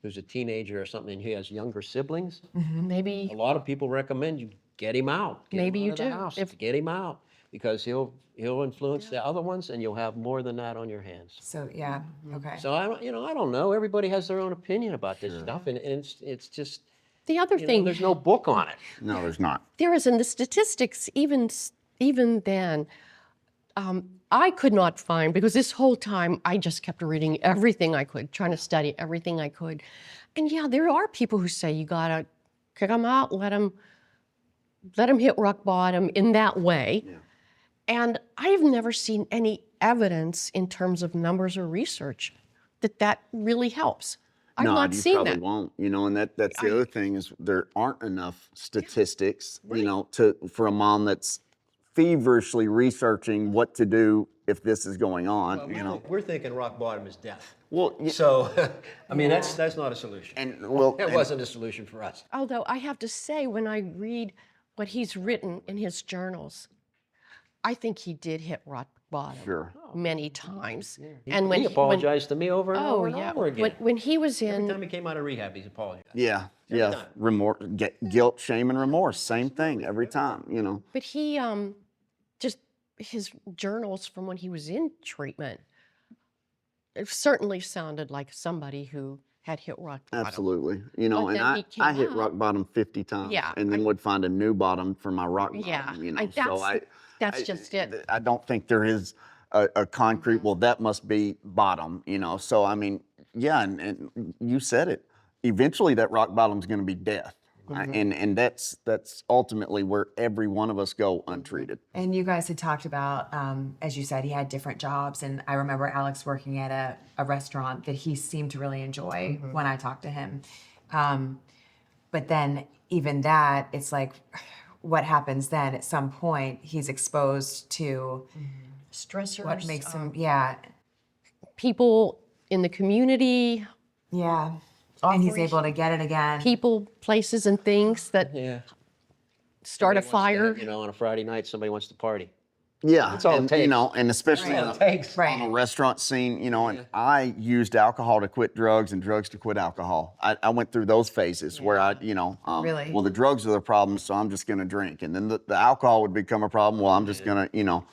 who's a teenager or something and he has younger siblings, Maybe a lot of people recommend you get him out. Get Maybe him you out of the do. house. If- Get him out because he'll influence the other ones and you'll have more than that on your hands. So, yeah, okay. So I don't know. Everybody has their own opinion about this stuff, and it's just the other thing, there's no book on it. No, there's not. there is in the statistics, even then, I could not find, because this whole time I just kept reading everything I could, trying to study everything I could. And yeah, there are people who say you gotta kick them out, let them hit rock bottom in that way. Yeah. And I've never seen any evidence in terms of numbers or research that really helps. I've No, not you seen probably that. won't. And that's the other thing is there aren't enough statistics, for a mom that's feverishly researching what to do if this is going on. We're thinking rock bottom is death. Well, So, I mean, that's not a solution. It wasn't a solution for us. Although I have to say, when I read what he's written in his journals, I think he did hit rock bottom Sure. many times. He apologized to me over and over and yeah, over again. when he was Every in, time he came out of rehab, he's apologized. Yeah, time. remorse, guilt, shame, and remorse. Same thing every time. but he just his journals from when he was in treatment, it certainly sounded like somebody who had hit rock bottom. Absolutely. But And then he I came hit out. rock bottom 50 times. Yeah, And then would find a new bottom for my rock bottom. Yeah, that's just it. I don't think there is a concrete, well, that must be bottom. So, I mean, yeah, and you said it. Eventually, that rock bottom is going to be death. And that's ultimately where every one of us go untreated. And you guys had talked about, as you said, he had different jobs. And I remember Alex working at a restaurant that he seemed to really enjoy when I talked to him. But then even that, it's like, what happens then? At some point, he's exposed to Stressors. what makes him, People in the community, and he's able to get it again. people, places, and things that Yeah. start a Somebody wants fire. to, on a Friday night, somebody wants to party. Yeah, That's all it and, takes. and especially Right. on That's all it takes. Right. on a restaurant scene, and I used alcohol to quit drugs and drugs to quit alcohol. I went through those phases where Really? well, the drugs are the problem, so I'm just going to drink, and then the alcohol would become a problem. Well, I'm just going to,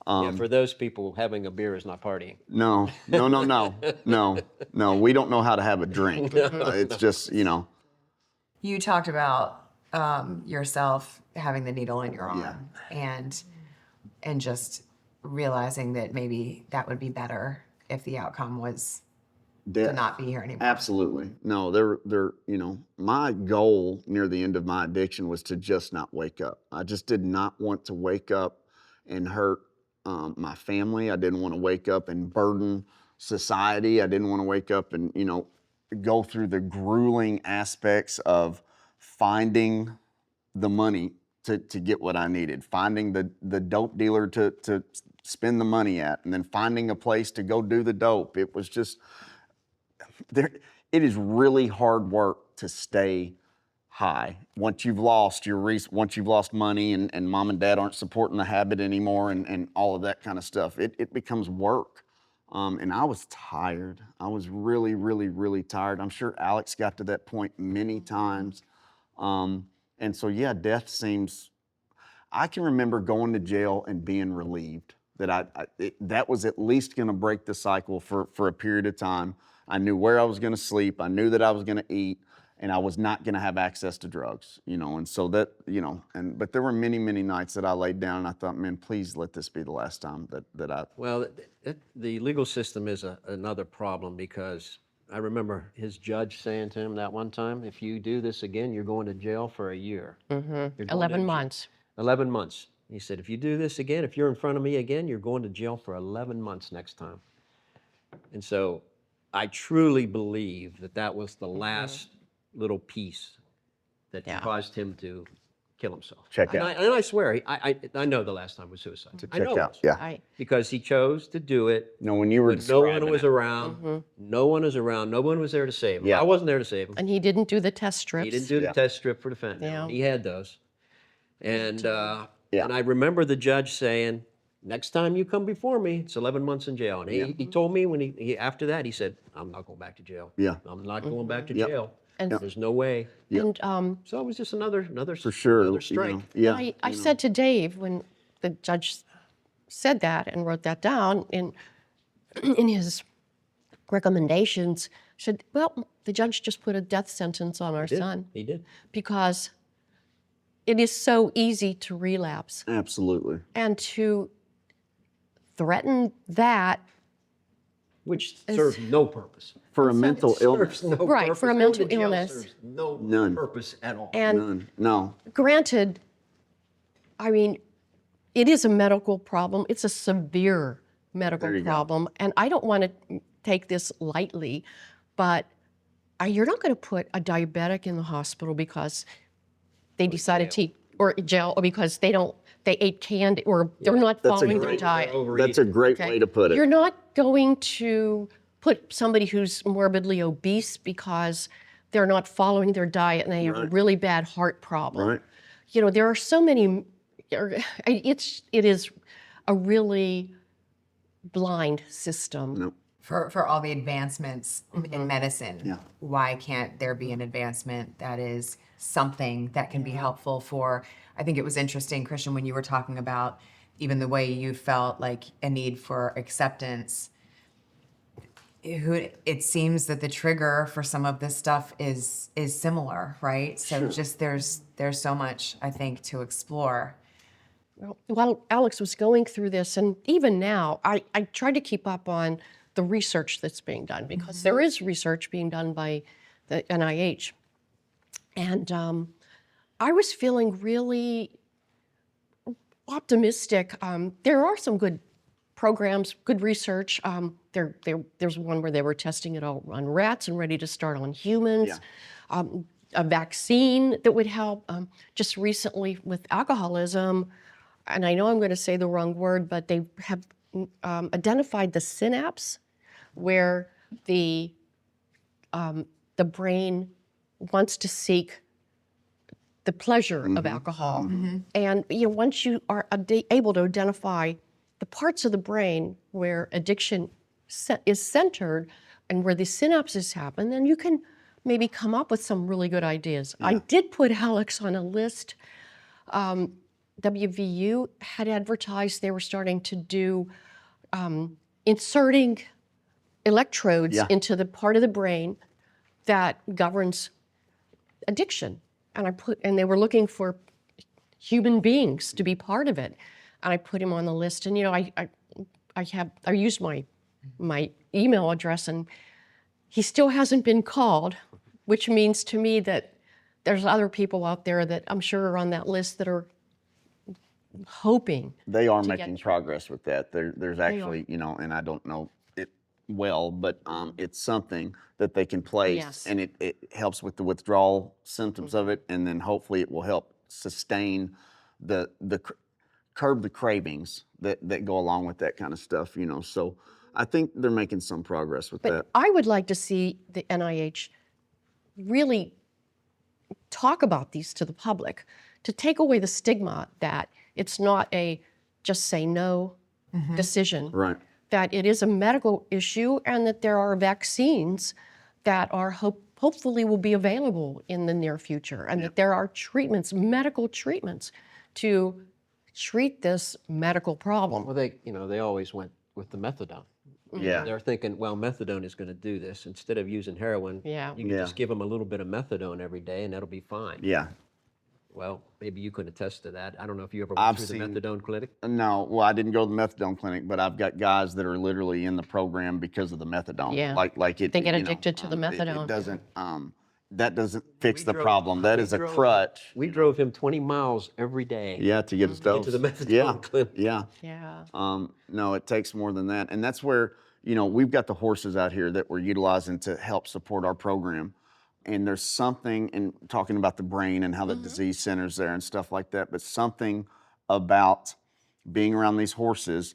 Yeah, for those people, having a beer is not partying. no, we don't know how to have a drink. It's just, You talked about yourself having the needle in your arm and just realizing that maybe that would be better if the outcome was to not be here anymore. Absolutely. No, my goal near the end of my addiction was to just not wake up. I just did not want to wake up and hurt my family. I didn't want to wake up and burden society. I didn't want to wake up and, go through the grueling aspects of finding the money to get what I needed, finding the dope dealer to spend the money at, and then finding a place to go do the dope. It was just, it is really hard work to stay high. Once you've lost money and mom and dad aren't supporting the habit anymore and all of that kind of stuff, it becomes work. And I was tired. I was really, really, really tired. I'm sure Alex got to that point many times. And so, yeah, death seems, I can remember going to jail and being relieved that that was at least going to break the cycle for a period of time. I knew where I was going to sleep. I knew that I was going to eat, and I was not going to have access to drugs, and so that, but there were many, many nights that I laid down and I thought, man, please let this be the last time that I. Well, the legal system is another problem because I remember his judge saying to him that one time, if you do this again, you're going to jail for a year. You're going to 11 jail- months. 11 months. He said, if you do this again, if you're in front of me again, you're going to jail for 11 months next time. And so I truly believe that that was the last little piece that Yeah. caused him to kill himself. Check and out. And I swear, I know the last time was suicide. I Check know it out. was. Yeah. Because he chose to do it No, when you were when no one describing was it. around. No one was around. No one was there to save him. Yeah. I wasn't there to save him. And he didn't do the test strips. He didn't do the Yeah. test strip for the fentanyl. Yeah. He had those. And Yeah. and I remember the judge saying, next time you come before me, it's 11 months in jail. And he told me when he after that, he said, I'm not going back to jail. Yeah. I'm not going back to Yep. jail. And- There's no way. And So it was just another For sure. another you strike. know, yeah. I said to Dave when the judge said that and wrote that down in his recommendations, said, well, the judge just put a death sentence on our son He did. because it is so easy to relapse Absolutely. and to threaten that. Which serves no purpose. For a mental illness. Serves no Right, purpose. for a Going mental to jail illness. serves no None. purpose at all. And None. No. granted, I mean, it is a medical problem. It's a severe medical There you go. problem. And I don't want to take this lightly, but you're not going to put a diabetic in the hospital because they decided to eat, or jail, or because they ate candy, or they're not That's a following their great- diet. That's a great way to put it. You're not going to put somebody who's morbidly obese because they're not following their diet and they have a really bad heart problem. Right. You know, there are so many. It is a really blind system. No. For all the advancements in medicine, Yeah. why can't there be an advancement that is something that can be helpful for? I think it was interesting, Christian, when you were talking about even the way you felt like a need for acceptance. It seems that the trigger for some of this stuff is similar, right? So just there's so much, I think, to explore. Well, while Alex was going through this, and even now, I try to keep up on the research that's being done because there is research being done by the NIH. And I was feeling really optimistic. There are some good programs, good research. There's one where they were testing it all on rats and ready to start on humans. A vaccine that would help. Just recently with alcoholism, and I know I'm going to say the wrong word, but they have identified the synapse where the brain wants to seek the pleasure of alcohol. And once you are able to identify the parts of the brain where addiction is centered and where the synapses happen, then you can maybe come up with some really good ideas. I did put Alex on a list. WVU had advertised they were starting to do inserting electrodes into the part of the brain that governs addiction. And they were looking for human beings to be part of it. And I put him on the list. And I used my email address, and he still hasn't been called, which means to me that there's other people out there that I'm sure are on that list that are hoping. They are to making get- progress with that. There's actually, and I don't know it well, but it's something that they can place, Yes. and it helps with the withdrawal symptoms of it, and then hopefully it will help sustain curb the cravings that go along with that kind of stuff, So I think they're making some progress with But that. I would like to see the NIH really talk about these to the public, to take away the stigma that it's not a just say no decision, Right. that it is a medical issue and that there are vaccines that are hopefully will be available in the near future, and that there are treatments, medical treatments, to treat this medical problem. Well, they always went with the methadone. Yeah. They're thinking, well, methadone is going to do this. Instead of using heroin, Yeah. you can just give them a little bit of methadone every day and that'll be fine. Yeah. Well, maybe you could attest to that. I don't know if you ever I've went through the seen- methadone clinic. No, well, I didn't go to the methadone clinic, but I've got guys that are literally in the program because of the methadone. Yeah. Like it. They get you know, addicted to the methadone. It doesn't. That doesn't fix We the drove- problem. That we is a drove- crutch. We drove him 20 miles every day. Yeah, to get his dose. to the methadone yeah, clinic. yeah. Yeah. No, it takes more than that. And that's where, we've got the horses out here that we're utilizing to help support our program. And there's something in talking about the brain and how the disease centers there and stuff like that, but something about being around these horses,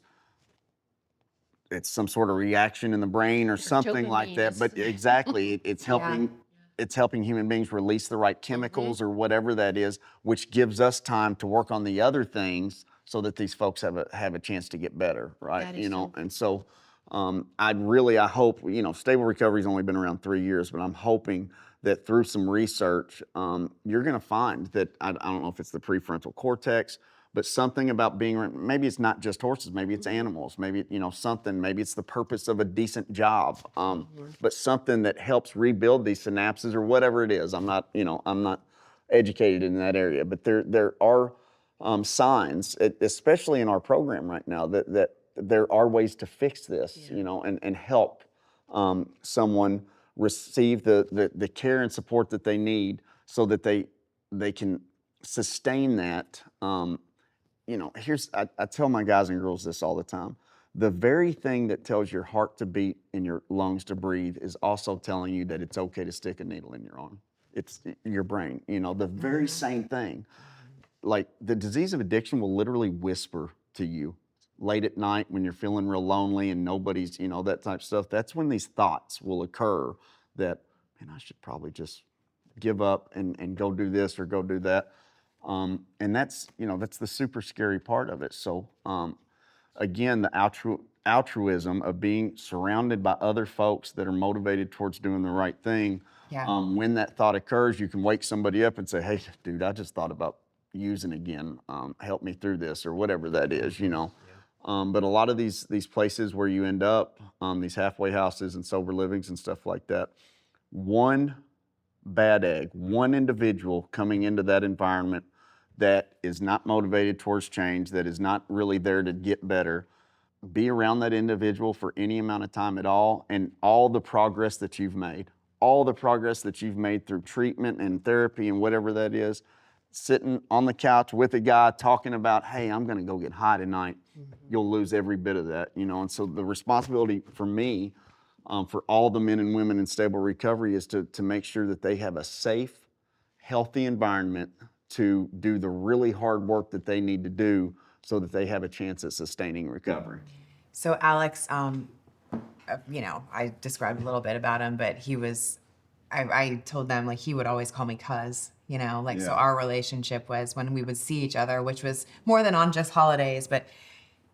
it's some sort of reaction in the brain or something like dopamine that. is- But exactly, it's helping. It's helping human beings release the right chemicals or whatever that is, which gives us time to work on the other things so that these folks have a chance to get better, right? That is so. And so I hope, stable recovery's only been around 3 years, but I'm hoping that through some research, you're going to find that, I don't know if it's the prefrontal cortex, but something about maybe it's not just horses, maybe it's animals, maybe, something, maybe it's the purpose of a decent job, but something that helps rebuild these synapses or whatever it is. I'm not educated in that area, but there are signs, especially in our program right now, that there are ways to fix this, and help someone receive the care and support that they need so that they can sustain that. I tell my guys and girls this all the time. The very thing that tells your heart to beat and your lungs to breathe is also telling you that it's okay to stick a needle in your arm. It's your brain, the very same thing. Like the disease of addiction will literally whisper to you late at night when you're feeling real lonely and nobody's, that type of stuff. That's when these thoughts will occur that, man, I should probably just give up and go do this or go do that. And that's the super scary part of it. So again, the altruism of being surrounded by other folks that are motivated towards doing the right thing. Yeah. When that thought occurs, you can wake somebody up and say, hey, dude, I just thought about using again. Help me through this or whatever that is, But a lot of these places where you end up, these halfway houses and sober livings and stuff like that, one bad egg, one individual coming into that environment that is not motivated towards change, that is not really there to get better, be around that individual for any amount of time at all, and all the progress that you've made through treatment and therapy and whatever that is, sitting on the couch with a guy talking about, hey, I'm going to go get high tonight, you'll lose every bit of that, And so the responsibility for me, for all the men and women in stable recovery, is to make sure that they have a safe, healthy environment to do the really hard work that they need to do so that they have a chance at sustaining recovery. So Alex, I described a little bit about him, but I told them like he would always call me cuz, so our relationship was when we would see each other, which was more than on just holidays, but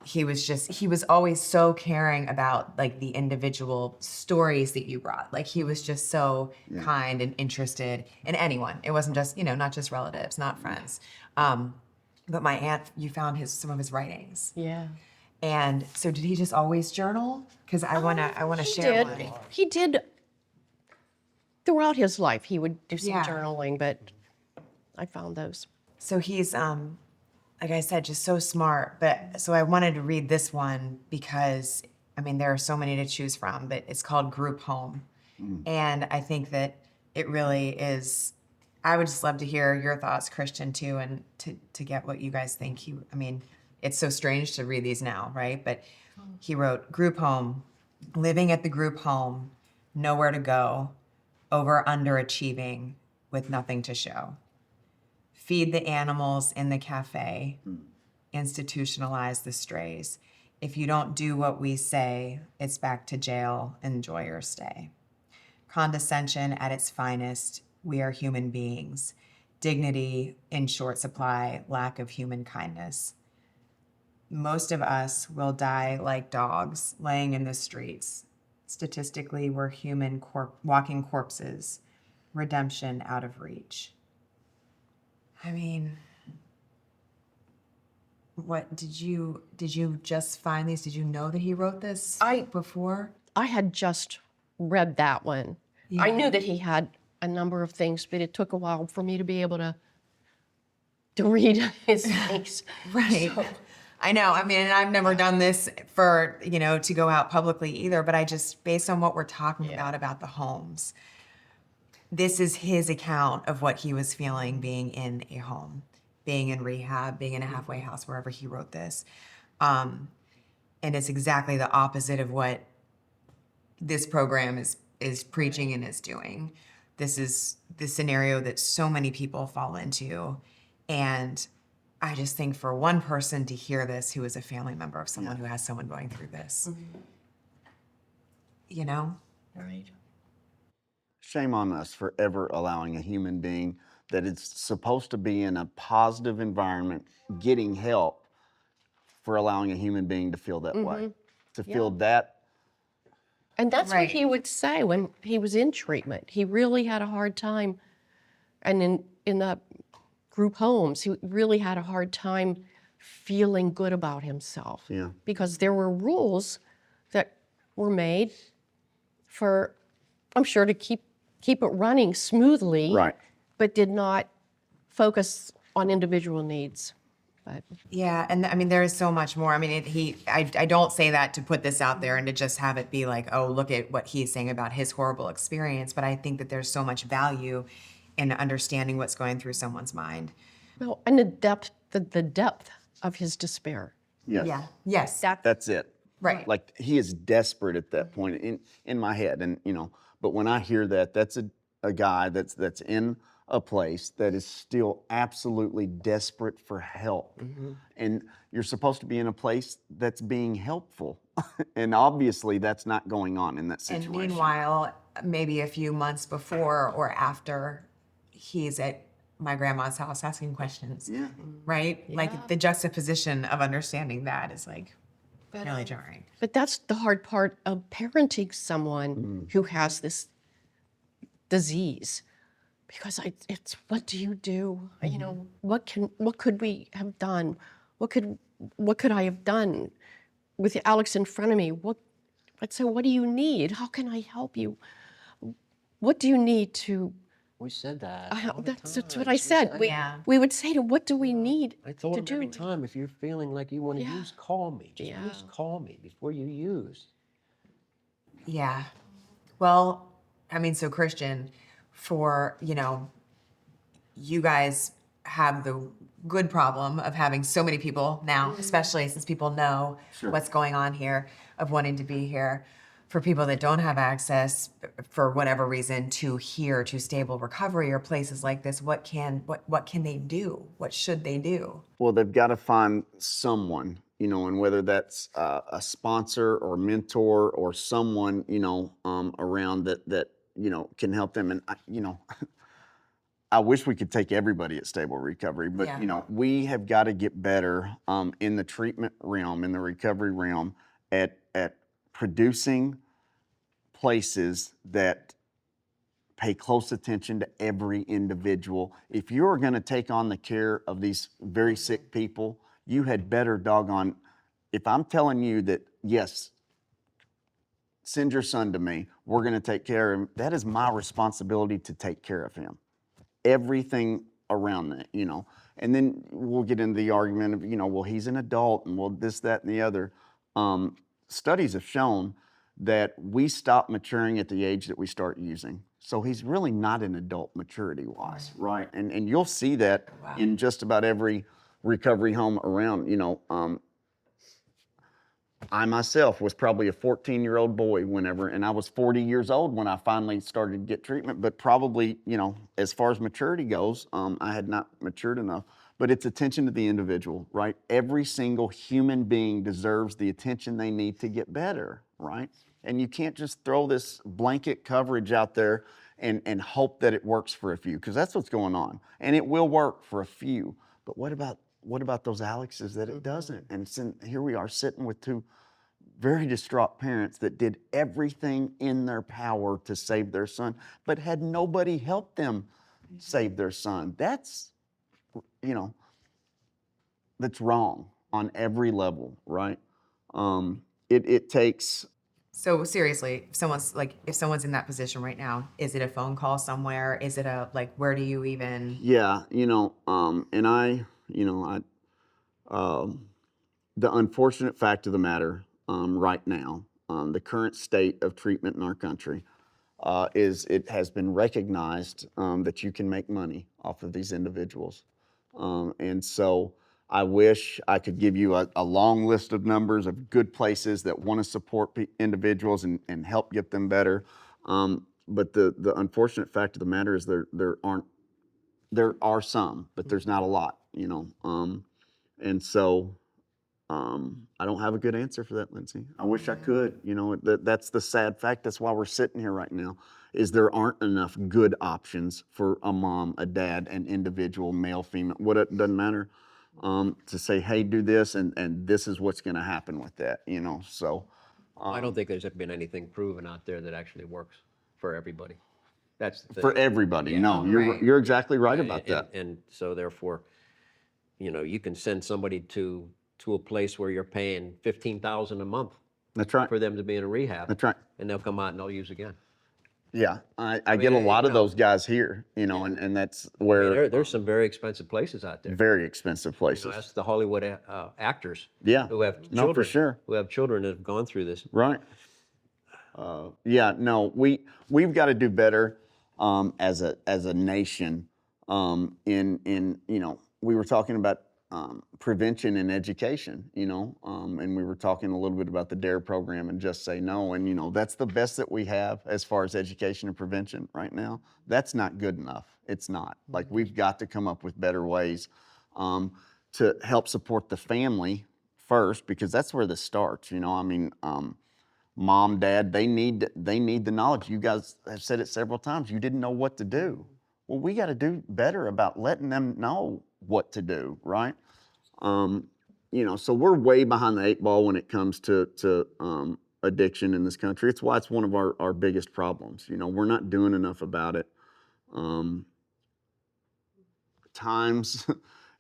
he was always so caring about like the individual stories that you brought. Like he was just so kind and interested in anyone. It wasn't just, not just relatives, not friends. But my aunt, you found some of his writings. Yeah. And so did he just always journal? Because I wanna share one. He did throughout his life. He would do some Yeah. journaling, but I found those. So he's like I said, just so smart. But so I wanted to read this one because there are so many to choose from, but it's called Group Home. And I think that it really is. I would just love to hear your thoughts, Christian, too, and to get what you guys think. It's so strange to read these now, right? But he wrote, Group Home, living at the group home, nowhere to go, over underachieving with nothing to show. Feed the animals in the cafe, institutionalize the strays. If you don't do what we say, it's back to jail, enjoy your stay. Condescension at its finest, we are human beings. Dignity in short supply, lack of human kindness. Most of us will die like dogs laying in the streets. Statistically, we're human walking corpses. Redemption out of reach. What did you just find these? Did you know that he wrote this before? I had just read that one. I knew that he had a number of things, but it took a while for me to be able to to read his face. Right. I know. I mean, and I've never done this for, to go out publicly either, but I just, based on what we're talking about the homes, this is his account of what he was feeling being in a home, being in rehab, being in a halfway house, wherever he wrote this. And it's exactly the opposite of what this program is preaching and is doing. This is the scenario that so many people fall into. And I just think for one person to hear this who is a family member of someone who has someone going through this, Right. Shame on us for ever allowing a human being that is supposed to be in a positive environment getting help, for allowing a human being to feel that way, to feel that. And that's Right. what he would say when he was in treatment. He really had a hard time, and in the group homes, he really had a hard time feeling good about himself. Yeah. Because there were rules that were made for, I'm sure, to keep it running smoothly, Right. but did not focus on individual needs. But Yeah, and I mean, there is so much more. I mean, I don't say that to put this out there and to just have it be like, oh, look at what he's saying about his horrible experience. But I think that there's so much value in understanding what's going through someone's mind. no, and the depth of his despair. Yes. Yeah. Yes. That's it. Right. Like, he is desperate at that point in my head. And, but when I hear that, that's a guy that's in a place that is still absolutely desperate for help. And you're supposed to be in a place that's being helpful. And obviously that's not going on in that situation. And meanwhile, maybe a few months before or after, he's at my grandma's house asking questions. Yeah. Right? Like the juxtaposition of understanding that is like really jarring. But that's the hard part of parenting someone who has this disease, because it's what do you do? What could we have done? What could I have done with Alex in front of me? I'd say, what do you need? How can I help you? What do you need to? We said that. all the That's what time. I said. Yeah. We would say to him, what do we need I told to him do? every time, if you're feeling like you want to Yeah. use, call me. Just Yeah. call me before you use. Yeah. Well, I mean, so Christian, for, you guys have the good problem of having so many people now, especially since people know what's going on here, of wanting to be here. For people that don't have access for whatever reason to stable recovery or places like this, what can they do? What should they do? Well, they've got to find someone, and whether that's a sponsor or mentor or someone, around that can help them. And I wish we could take everybody at stable recovery, but Yeah. we have got to get better in the treatment realm, in the recovery realm, at producing places that pay close attention to every individual. If you're going to take on the care of these very sick people, you had better doggone. If I'm telling you that, yes, send your son to me, we're going to take care of him, that is my responsibility to take care of him. Everything around that, And then we'll get into the argument of, well, he's an adult and well, this, that, and the other. Studies have shown that we stop maturing at the age that we start using. So he's really not an adult maturity-wise, right? And you'll see that in just about every recovery home around. I myself was probably a 14-year-old boy and I was 40 years old when I finally started to get treatment, but probably, as far as maturity goes, I had not matured enough. But it's attention to the individual, right? Every single human being deserves the attention they need to get better, right? And you can't just throw this blanket coverage out there and hope that it works for a few, because that's what's going on. And it will work for a few. But what about those Alexes that it doesn't? And here we are sitting with two very distraught parents that did everything in their power to save their son, but had nobody help them save their son. That's wrong on every level, right? It takes So seriously, if someone's in that position right now, is it a phone call somewhere? Is it where do you even? Yeah, and the unfortunate fact of the matter right now, the current state of treatment in our country is it has been recognized that you can make money off of these individuals. And so I wish I could give you a long list of numbers of good places that want to support individuals and help get them better. But the unfortunate fact of the matter is there are some, but there's not a lot, and so I don't have a good answer for that, Lindsay. I wish I could. That's the sad fact. That's why we're sitting here right now, is there aren't enough good options for a mom, a dad, an individual, male, female, it doesn't matter, to say, hey, do this, and this is what's going to happen with that, so. I don't think there's been anything proven out there that actually works for everybody. That's the For thing. everybody, Yeah. no, Right. you're exactly right about that. And so therefore, you can send somebody to a place where you're paying $15,000 a month That's right. for them to be in a rehab. That's right. And they'll come out and they'll use again. Yeah, I get a mean, lot of those guys here, and that's where There's some very expensive places out there. very expensive places. That's the Hollywood actors. Yeah. Who have No, children. for sure. Who have children that have gone through this. Right. Yeah. No, we've got to do better as a nation. We were talking about prevention and education. And we were talking a little bit about the DARE program and Just Say No. And that's the best that we have as far as education and prevention right now. That's not good enough. It's not. Like, we've got to come up with better ways to help support the family first, because that's where this starts. Mom, dad, they need the knowledge. You guys have said it several times. You didn't know what to do. Well, we got to do better about letting them know what to do, right? So we're way behind the 8 ball when it comes to addiction in this country. It's why it's one of our biggest problems. We're not doing enough about it. Times,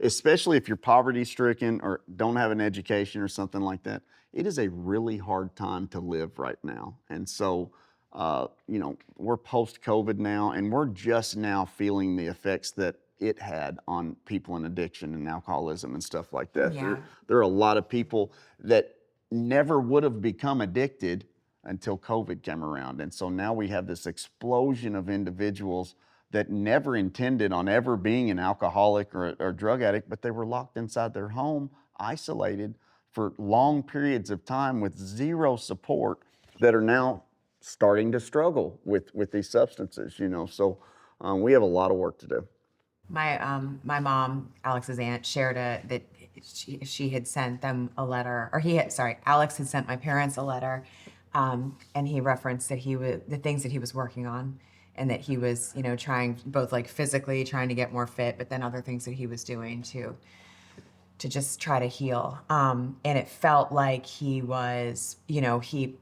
especially if you're poverty stricken or don't have an education or something like that, it is a really hard time to live right now. And so, we're post-COVID now, and we're just now feeling the effects that it had on people in addiction and alcoholism and stuff like that. Yeah. There are a lot of people that never would have become addicted until COVID came around. And so now we have this explosion of individuals that never intended on ever being an alcoholic or drug addict, but they were locked inside their home, isolated for long periods of time with zero support, that are now starting to struggle with these substances, So we have a lot of work to do. My mom, Alex's aunt, shared that she had sent them a letter, or Alex had sent my parents a letter, and he referenced that the things that he was working on, and that he was, trying both physically trying to get more fit, but then other things that he was doing to just try to heal. And it felt like he was, he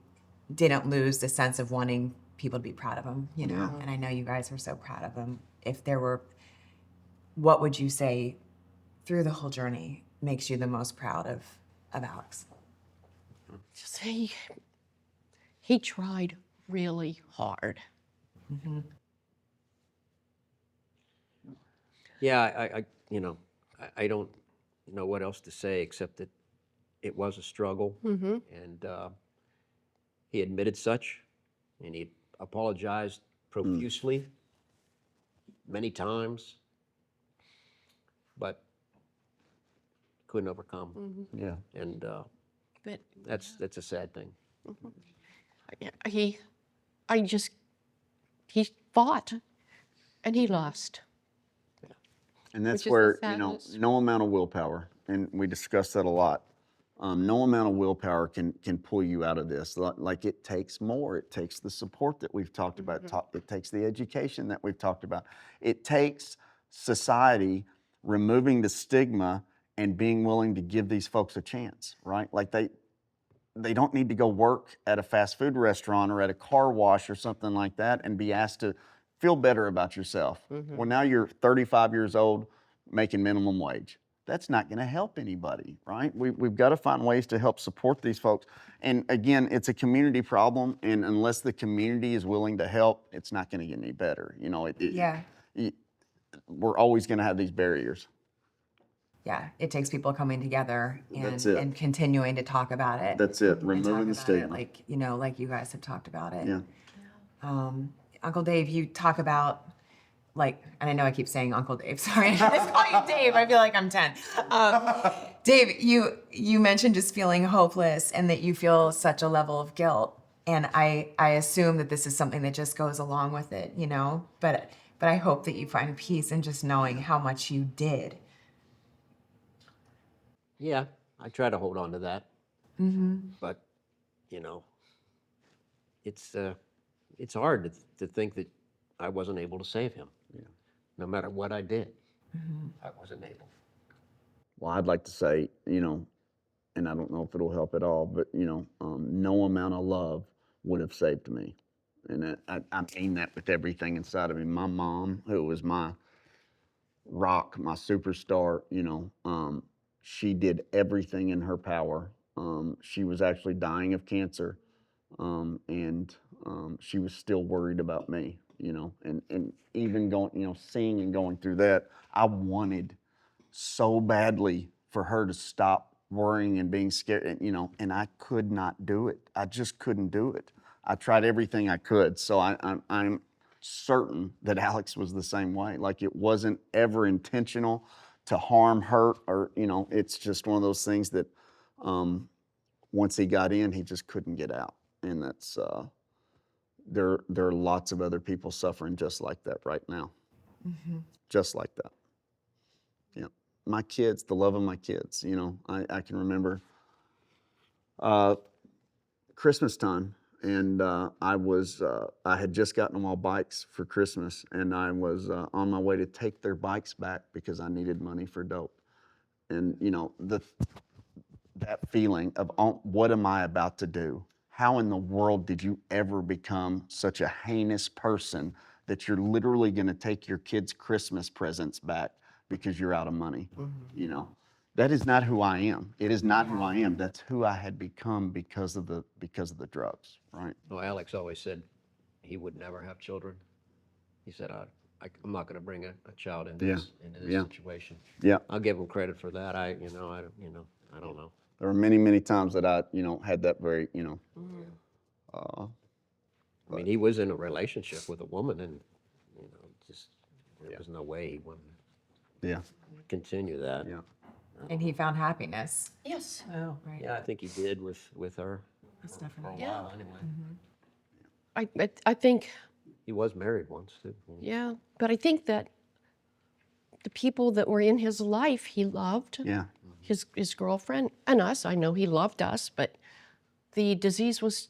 didn't lose the sense of wanting people to be proud of him, Yeah. And I know you guys are so proud of him. What would you say through the whole journey makes you the most proud of Alex? Just he tried really hard. Mm-hmm. Yeah, I don't know what else to say except that it was a struggle. Mm-hmm. And he admitted such, and he apologized profusely many times, but couldn't overcome. Mm-hmm. Yeah. And But that's a sad thing. he fought, and he lost. And that's Which is the where, sadness. no amount of willpower, and we discuss that a lot. No amount of willpower can pull you out of this. Like, it takes more. It takes the support that we've talked about. It takes the education that we've talked about. It takes society removing the stigma and being willing to give these folks a chance, right? Like, they don't need to go work at a fast food restaurant or at a car wash or something like that and be asked to feel better about yourself. Mm-hmm. Well, now you're 35 years old making minimum wage. that's not going to help anybody, right? We've got to find ways to help support these folks. And again, it's a community problem, and unless the community is willing to help, it's not going to get any better. You know, Yeah. we're always going to have these barriers. Yeah, it takes people coming together That's and, it. and continuing to talk about it. That's it, And removing talk the about it stigma. like, like you guys have talked about it. Yeah. Uncle Dave, you talk about and I know I keep saying Uncle Dave, sorry, I just call you Dave, I feel like I'm 10. Dave, you mentioned just feeling hopeless and that you feel such a level of guilt. And I assume that this is something that just goes along with it, but I hope that you find peace in just knowing how much you did. Yeah, I try to hold on to that. But, it's hard to think that I wasn't able to save him. No matter what I did, I wasn't able. Well, I'd like to say, and I don't know if it'll help at all, but no amount of love would have saved me, and I mean that with everything inside of me. My mom, who was my rock, my superstar, she did everything in her power. She was actually dying of cancer, and she was still worried about me, and even going, seeing and going through that, I wanted so badly for her to stop worrying and being scared, and I could not do it. I just couldn't do it. I tried everything I could. So I'm certain that Alex was the same way. Like, it wasn't ever intentional to harm, hurt, or, it's just one of those things that once he got in, he just couldn't get out. And that's, there are lots of other people suffering just like that right now. Just like that. Yeah. My kids, the love of my kids, I can remember Christmas time, and I had just gotten them all bikes for Christmas, and I was on my way to take their bikes back because I needed money for dope. And, that feeling of, oh, what am I about to do? How in the world did you ever become such a heinous person that you're literally going to take your kids' Christmas presents back because you're out of money? That is not who I am. It is not who I am. That's who I had become because of the drugs, right? Well, Alex always said he would never have children. He said, I'm not going to bring a child into this situation. Yeah. I'll give him credit for that. I don't know. There were many, many times that I, had that very, I mean, he was in a relationship with a woman, and just there was no way he wanted yeah, to continue that. yeah. And he found happiness. Yes. Oh, right. Yeah, I think he did with her That's for a definitely. while anyway. I think, He was married once too. yeah, but I think that the people that were in his life, he loved. Yeah. His girlfriend and us. I know he loved us, but the disease was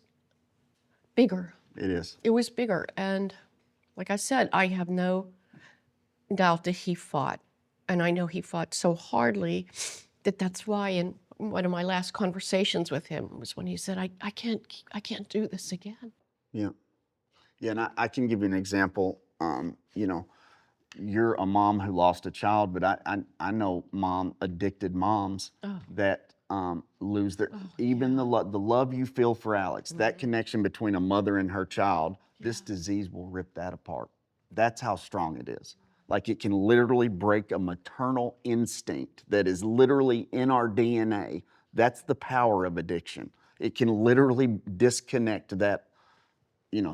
bigger. It is. It was bigger. And like I said, I have no doubt that he fought. And I know he fought so hardly that's why in one of my last conversations with him was when he said, I can't do this again. Yeah. Yeah, and I can give you an example. You're a mom who lost a child, but I know addicted moms that lose their, even the love you feel for Alex, that connection between a mother and her child, this disease will rip that apart. That's how strong it is. Like, it can literally break a maternal instinct that is literally in our DNA. That's the power of addiction. It can literally disconnect that.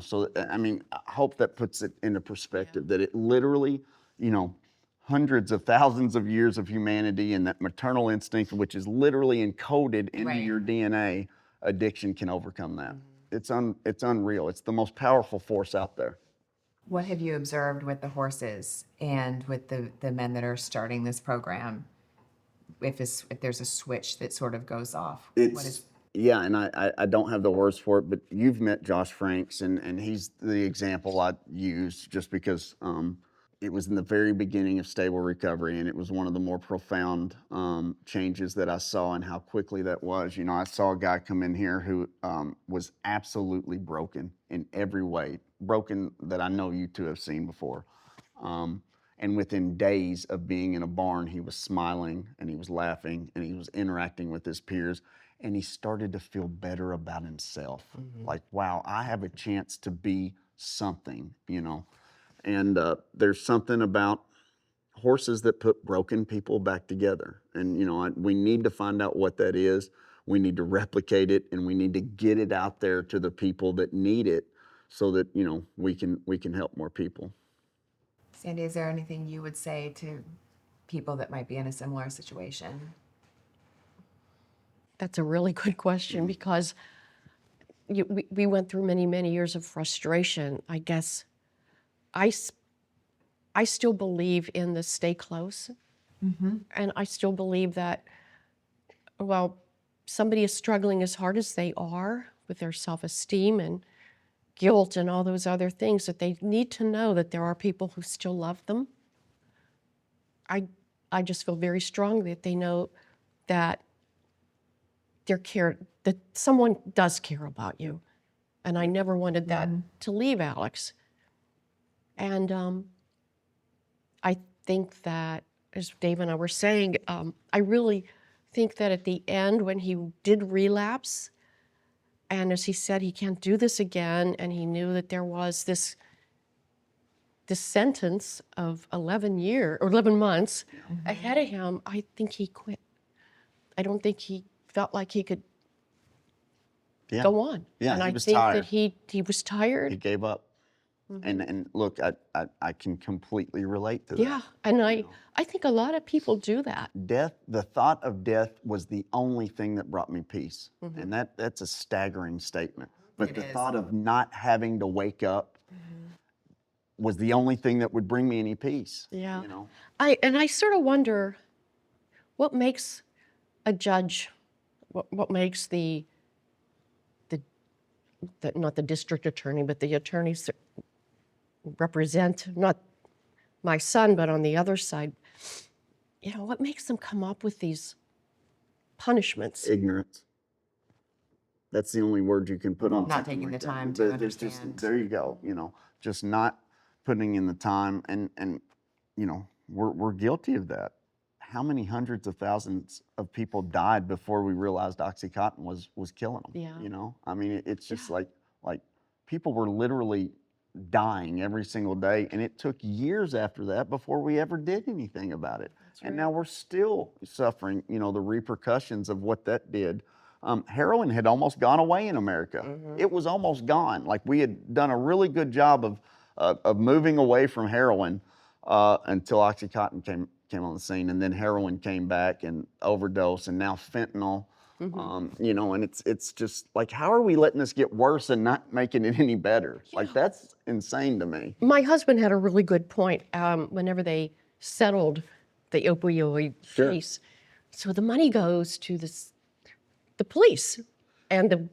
So, I mean, I hope that puts it into perspective that it literally, hundreds of thousands of years of humanity and that maternal instinct, which is literally encoded into your DNA, addiction can overcome that. It's unreal. It's the most powerful force out there. What have you observed with the horses and with the men that are starting this program? If there's a switch that sort of goes off, Yeah, and I don't have the words for it, but you've met Josh Franks, and he's the example I use just because it was in the very beginning of stable recovery, and it was one of the more profound changes that I saw and how quickly that was. I saw a guy come in here who was absolutely broken in every way, broken that I know you two have seen before. And And within days of being in a barn, he was smiling and he was laughing and he was interacting with his peers. And he started to feel better about himself. Like, wow, I have a chance to be something, you know. And there's something about horses that put broken people back together. And, you know, we need to find out what that is. We need to replicate it, and we need to get it out there to the people that need it so that, you know, we can help more people. Sandy, is there anything you would say to people that might be in a similar situation? That's a really good question because we went through many, many years of frustration. I guess I still believe in the stay close. And I still believe that, well, somebody is struggling as hard as they are with their self-esteem and guilt and all those other things, that they need to know that there are people who still love them. I just feel very strongly that they know that that someone does care about you. And I never wanted that to leave Alex. And I think that, as Dave and I were saying, I really think that at the end, when he did relapse, and as he said, he can't do this again, and he knew that there was this sentence of 11 months ahead of him, I think he quit. I don't think he felt like he could go on. Yeah, and he I was think tired. that he was tired. He gave up. And look, I can completely relate to that. Yeah, and I think a lot of people do that. Death, the thought of death was the only thing that brought me peace. And that's a staggering statement. But It the is. thought of not having to wake up was the only thing that would bring me any peace. Yeah. You know? I sort of wonder what makes a judge, what makes the not the district attorney, but the attorneys that represent not my son, but on the other side, you know, what makes them come up with these punishments? Ignorance. That's the only word you can put on Not something taking like the that. time to There's just, understand. there you go, you know, just not putting in the time, and you know, we're guilty of that. How many hundreds of thousands of people died before we realized OxyContin was killing them? Yeah. You know, I mean, it's just like people were literally dying every single day, and it took years after that before we ever did anything about it. And now we're still suffering, you know, the repercussions of what that did. Heroin had almost gone away in America. It was almost gone. Like, we had done a really good job of moving away from heroin until OxyContin came on the scene, and then heroin came back, and overdose, and now fentanyl. You know, and it's just like, how are we letting this get worse and not making it any better? Like, that's insane to me. My husband had a really good point whenever they settled the opioid case. So the money goes to the police and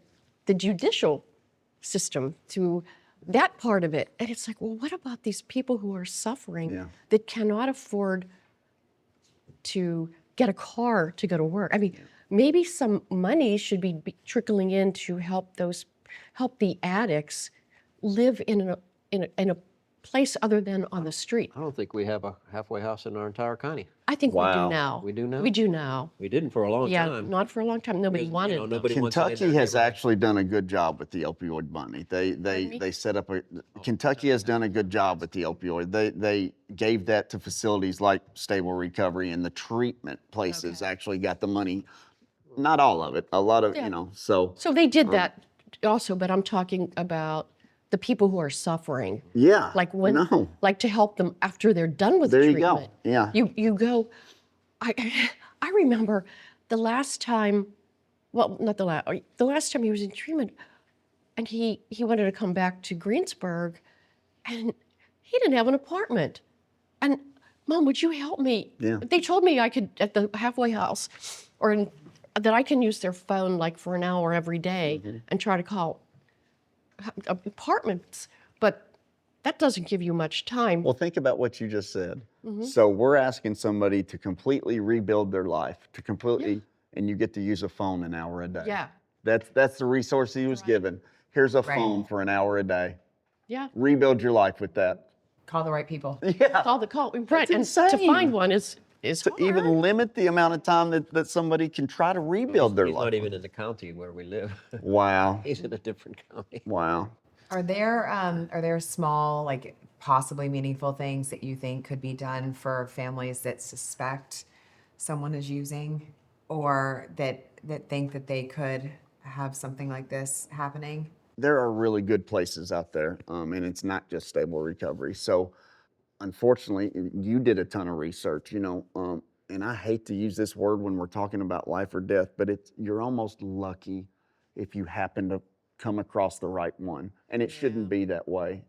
the judicial system, to that part of it. And it's like, well, what about these people who are suffering that cannot afford to get a car to go to work? I mean, maybe some money should be trickling in to help the addicts live in a place other than on the street. I don't think we have a halfway house in our entire county. I think we do Wow. now. We do now? We do now. We didn't for a long Yeah, time. not for a long time. Nobody Because, wanted you know, them. nobody wants it in Kentucky their has neighborhood. actually done a good job with the opioid money. They set up Kentucky has done a good job with the opioid. They gave that to facilities like Stable Recovery, and the treatment places actually got the money. Not all of it, a lot of, you know, so. So they did that also, but I'm talking about the people who are suffering. Yeah, Like when, no. like to help them after they're done with There you go, treatment. yeah. You go. I remember the last time. Well, not the last. The last time he was in treatment, and he wanted to come back to Greensburg, and he didn't have an apartment. And Mom, would you help me? Yeah. They told me I could at the halfway house, that I can use their phone like for an hour every day and try to call apartments, but that doesn't give you much time. Well, think about what you just said. So we're asking somebody to completely rebuild their life, to completely, and you get to use a phone an hour a day. Yeah. That's the resource he was given. Here's a phone for an hour a day. Yeah. Rebuild your life with that. Call the right people. Yeah. Call the call. Right. And to insane. find one is To hard. even limit the amount of time that somebody can try to rebuild their He's life. not even in the county where we live. Wow. He's in a different county. Wow. Are there small, like possibly meaningful things that you think could be done for families that suspect someone is using, or that think that they could have something like this happening? There are really good places out there, and it's not just stable recovery. So, unfortunately, you did a ton of research, and I hate to use this word when we're talking about life or death, but you're almost lucky if you happen to come across the right one, and it shouldn't be that way,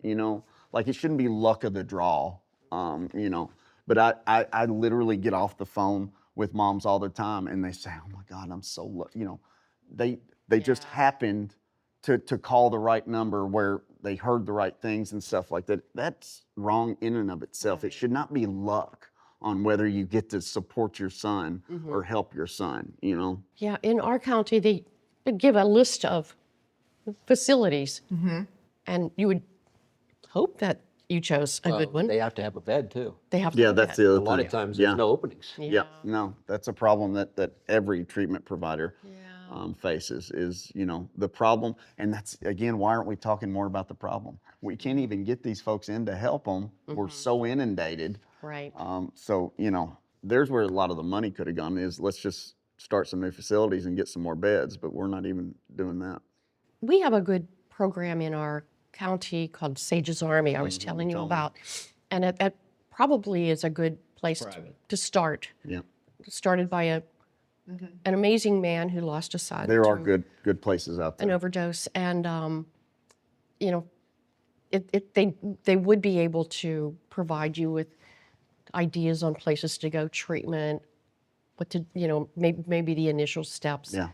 like it shouldn't be luck of the draw, But I literally get off the phone with moms all the time, and they say, "Oh my God, I'm so lucky," they just happened to call the right number where they heard the right things and stuff like that. That's wrong in and of itself. It should not be luck on whether you get to support your son or help your son, Yeah, in our county, they give a list of facilities, and you would hope that you chose a good one. They have to have a bed too. They have to Yeah, have that's that. the A other lot thing. of times Yeah. there's no openings. Yeah, no, that's a problem that every treatment provider Yeah. faces is, the problem. And that's, again, why aren't we talking more about the problem? We can't even get these folks in to help them. We're so inundated. Right. So, there's where a lot of the money could have gone is let's just start some new facilities and get some more beds, but we're not even doing that. We have a good program in our county called Sage's Army, I was telling you tell me. about. And that probably is a good place to start. Yeah. Started by an amazing man who lost a son There are to good places out an there. overdose. And, they would be able to provide you with ideas on places to go, treatment, what to, maybe the initial steps. Yeah.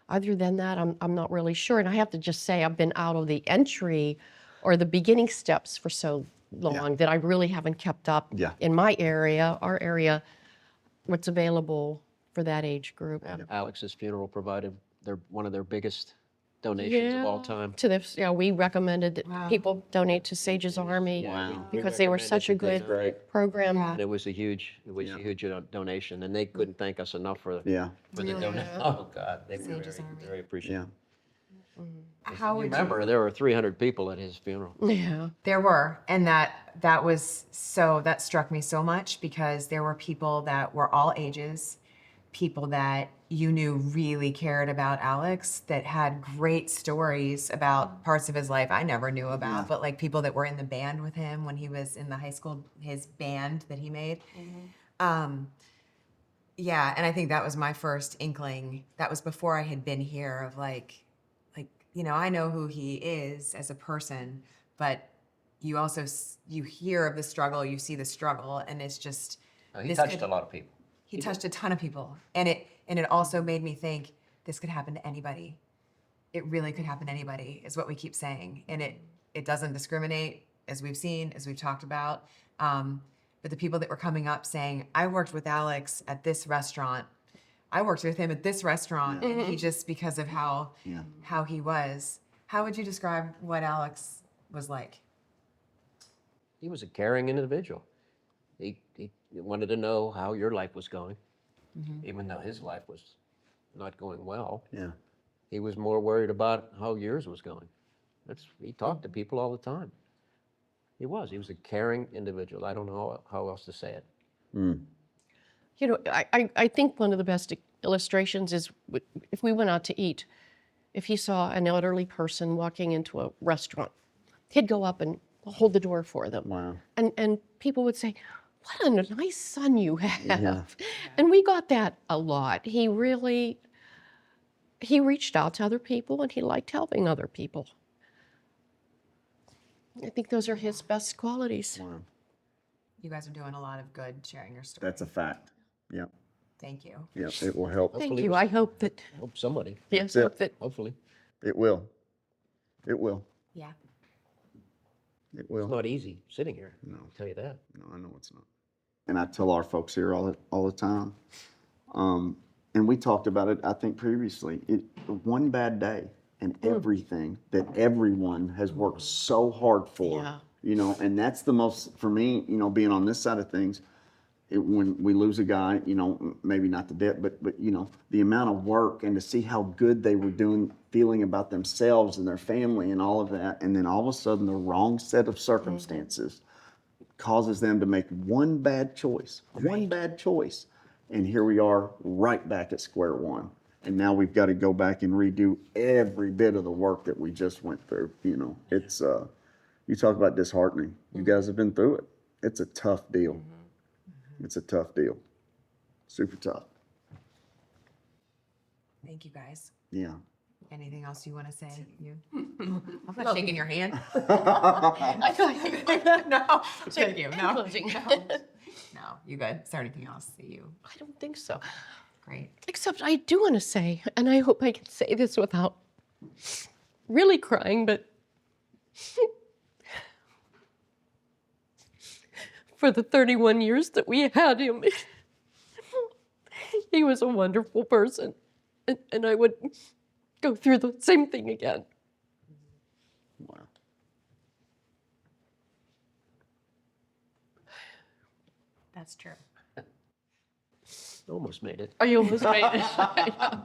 Other than that, I'm not really sure. And I have to just say, I've been out of the entry or the beginning steps for so long that I really haven't kept up in my area, our area, what's available for that age group. Alex's funeral provided one of their biggest donations of all time. To this, we recommended that people donate to Sage's Army because they were such a good program. Yeah. And it was a huge donation, and they couldn't thank us enough for the donation. Oh God, they were very appreciative. How would you? Remember, there were 300 people at his funeral. Yeah. There were, and that struck me so much because there were people that were all ages, people that you knew really cared about Alex, that had great stories about parts of his life I never knew about, but like people that were in the band with him when he was in the high school, his band that he made. Yeah, and I think that was my first inkling. That was before I had been here of I know who he is as a person, but you also you hear of the struggle, you see the struggle, and it's just He touched a lot of people. He touched a ton of people, and it also made me think this could happen to anybody. It really could happen to anybody, is what we keep saying, and it doesn't discriminate, as we've seen, as we've talked about. But the people that were coming up saying, "I worked with Alex at this restaurant. I worked with him at this restaurant," and he just because of how he was. How would you describe what Alex was like? He was a caring individual. He wanted to know how your life was going, even though his life was not going well. Yeah. He was more worried about how yours was going. He talked to people all the time. He was a caring individual. I don't know how else to say it. I think one of the best illustrations is if we went out to eat, if he saw an elderly person walking into a restaurant, he'd go up and hold the door for them. Wow. And people would say, "What a nice son you have." Yeah. And we got that a lot. He reached out to other people and he liked helping other people. I think those are his best qualities. Wow. You guys are doing a lot of good sharing your story. That's a fact. Yep. Thank you. Yep. It will help. Thank you. I hope that, Hope somebody, yes, it. hope that hopefully. It will. It will. Yeah. It It's will. not easy sitting here. No. I'll tell you that. No, I know it's not. And I tell our folks here all the time. And we talked about it, I think, previously. One bad day and everything that everyone has worked so hard for, And that's the most, for me, being on this side of things, when we lose a guy, maybe not the debt, but the amount of work and to see how good they were doing, feeling about themselves and their family and all of that, and then all of a sudden the wrong set of circumstances causes them to make one bad choice, and here we are right back at square one. And now we've got to go back and redo every bit of the work that we just went through. It's you talk about disheartening. You guys have been through it. It's a tough deal. It's a tough deal. Super tough. Thank you, guys. Yeah. Anything else you want to say? You? I'm not shaking your hand. I thought you No, thank you. No, Closing. no, you good? Is there anything else that you? I don't think so. Great. Except I do want to say, and I hope I can say this without really crying, but for the 31 years that we had him, he was a wonderful person. And I would go through the same thing again. Wow. That's true. Almost made it. I almost made it.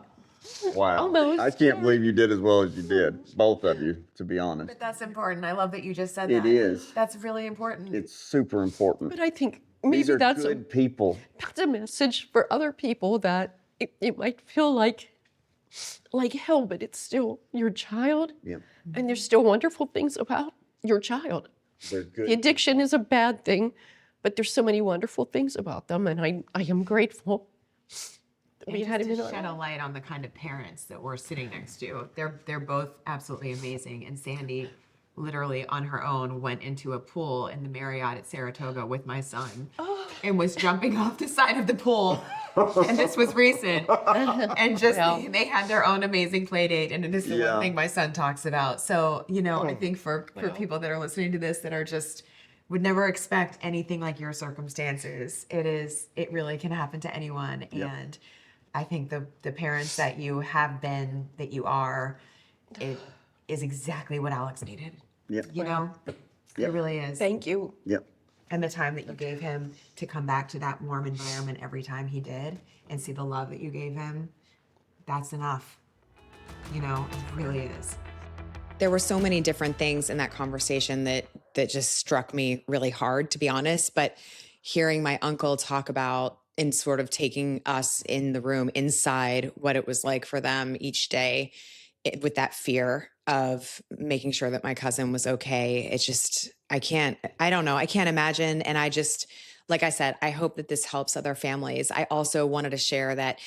Wow. Almost. I can't believe you did as well as you did, both of you, to be honest. But that's important. I love that you just said It that. is. That's really important. It's super important. But I think These maybe are that's good people. a message for other people that it might feel like hell, but it's still your child. Yeah. And there's still wonderful things about your child. They're good. The addiction is a bad thing, but there's so many wonderful things about them, and I am grateful that And we just had him to in our shed a life. light on the kind of parents that we're sitting next to. They're both absolutely amazing. And Sandy, literally on her own, went into a pool in the Marriott at Saratoga with my son and was jumping off the side of the pool. And this was recent. And just Well. they had their own amazing play date. And it is the Yeah. one thing my son talks about. So, I think for people that are listening to this that are just would never expect anything like your circumstances, it really can happen to anyone. Yep. And I think the parents that you have been, that you are, it is exactly what Alex needed. Yep. It really is. Thank you. Yep. And the time that you gave him to come back to that warm environment every time he did and see the love that you gave him, that's enough. It really is. There were so many different things in that conversation that just struck me really hard, to be honest. But hearing my uncle talk about and sort of taking us in the room inside what it was like for them each day with that fear of making sure that my cousin was okay. It's just, I don't know. I can't imagine. And like I said, I hope that this helps other families. I also wanted to share that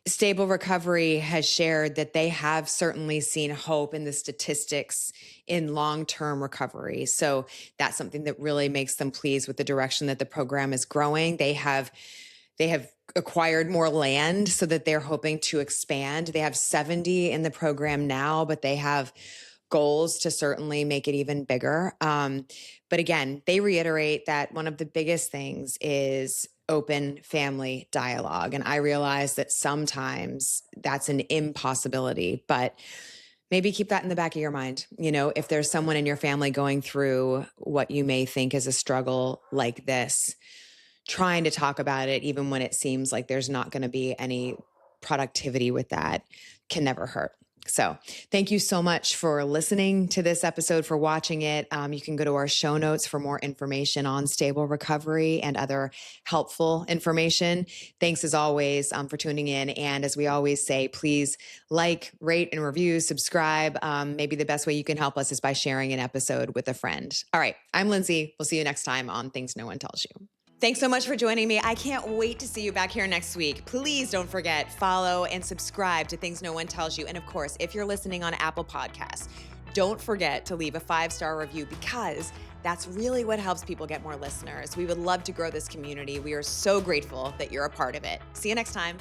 Stable Recovery has shared that they have certainly seen hope in the statistics in long-term recovery. So that's something that really makes them pleased with the direction that the program is growing. They have acquired more land so that they're hoping to expand. They have 70 in the program now, but they have goals to certainly make it even bigger. But again, they reiterate that one of the biggest things is open family dialogue. And I realize that sometimes that's an impossibility, but maybe keep that in the back of your mind. If there's someone in your family going through what you may think is a struggle like this, trying to talk about it, even when it seems like there's not going to be any productivity with that, can never hurt. So thank you so much for listening to this episode, for watching it. You can go to our show notes for more information on Stable Recovery and other helpful information. Thanks as always for tuning in. And as we always say, please like, rate, and review, subscribe. Maybe the best way you can help us is by sharing an episode with a friend. All right, I'm Lindsay. We'll see you next time on Things No One Tells You. Thanks so much for joining me. I can't wait to see you back here next week. Please don't forget, follow and subscribe to Things No One Tells You. And of course, if you're listening on Apple Podcasts, don't forget to leave a 5-star review, because that's really what helps people get more listeners. We would love to grow this community. We are so grateful that you're a part of it. See you next time.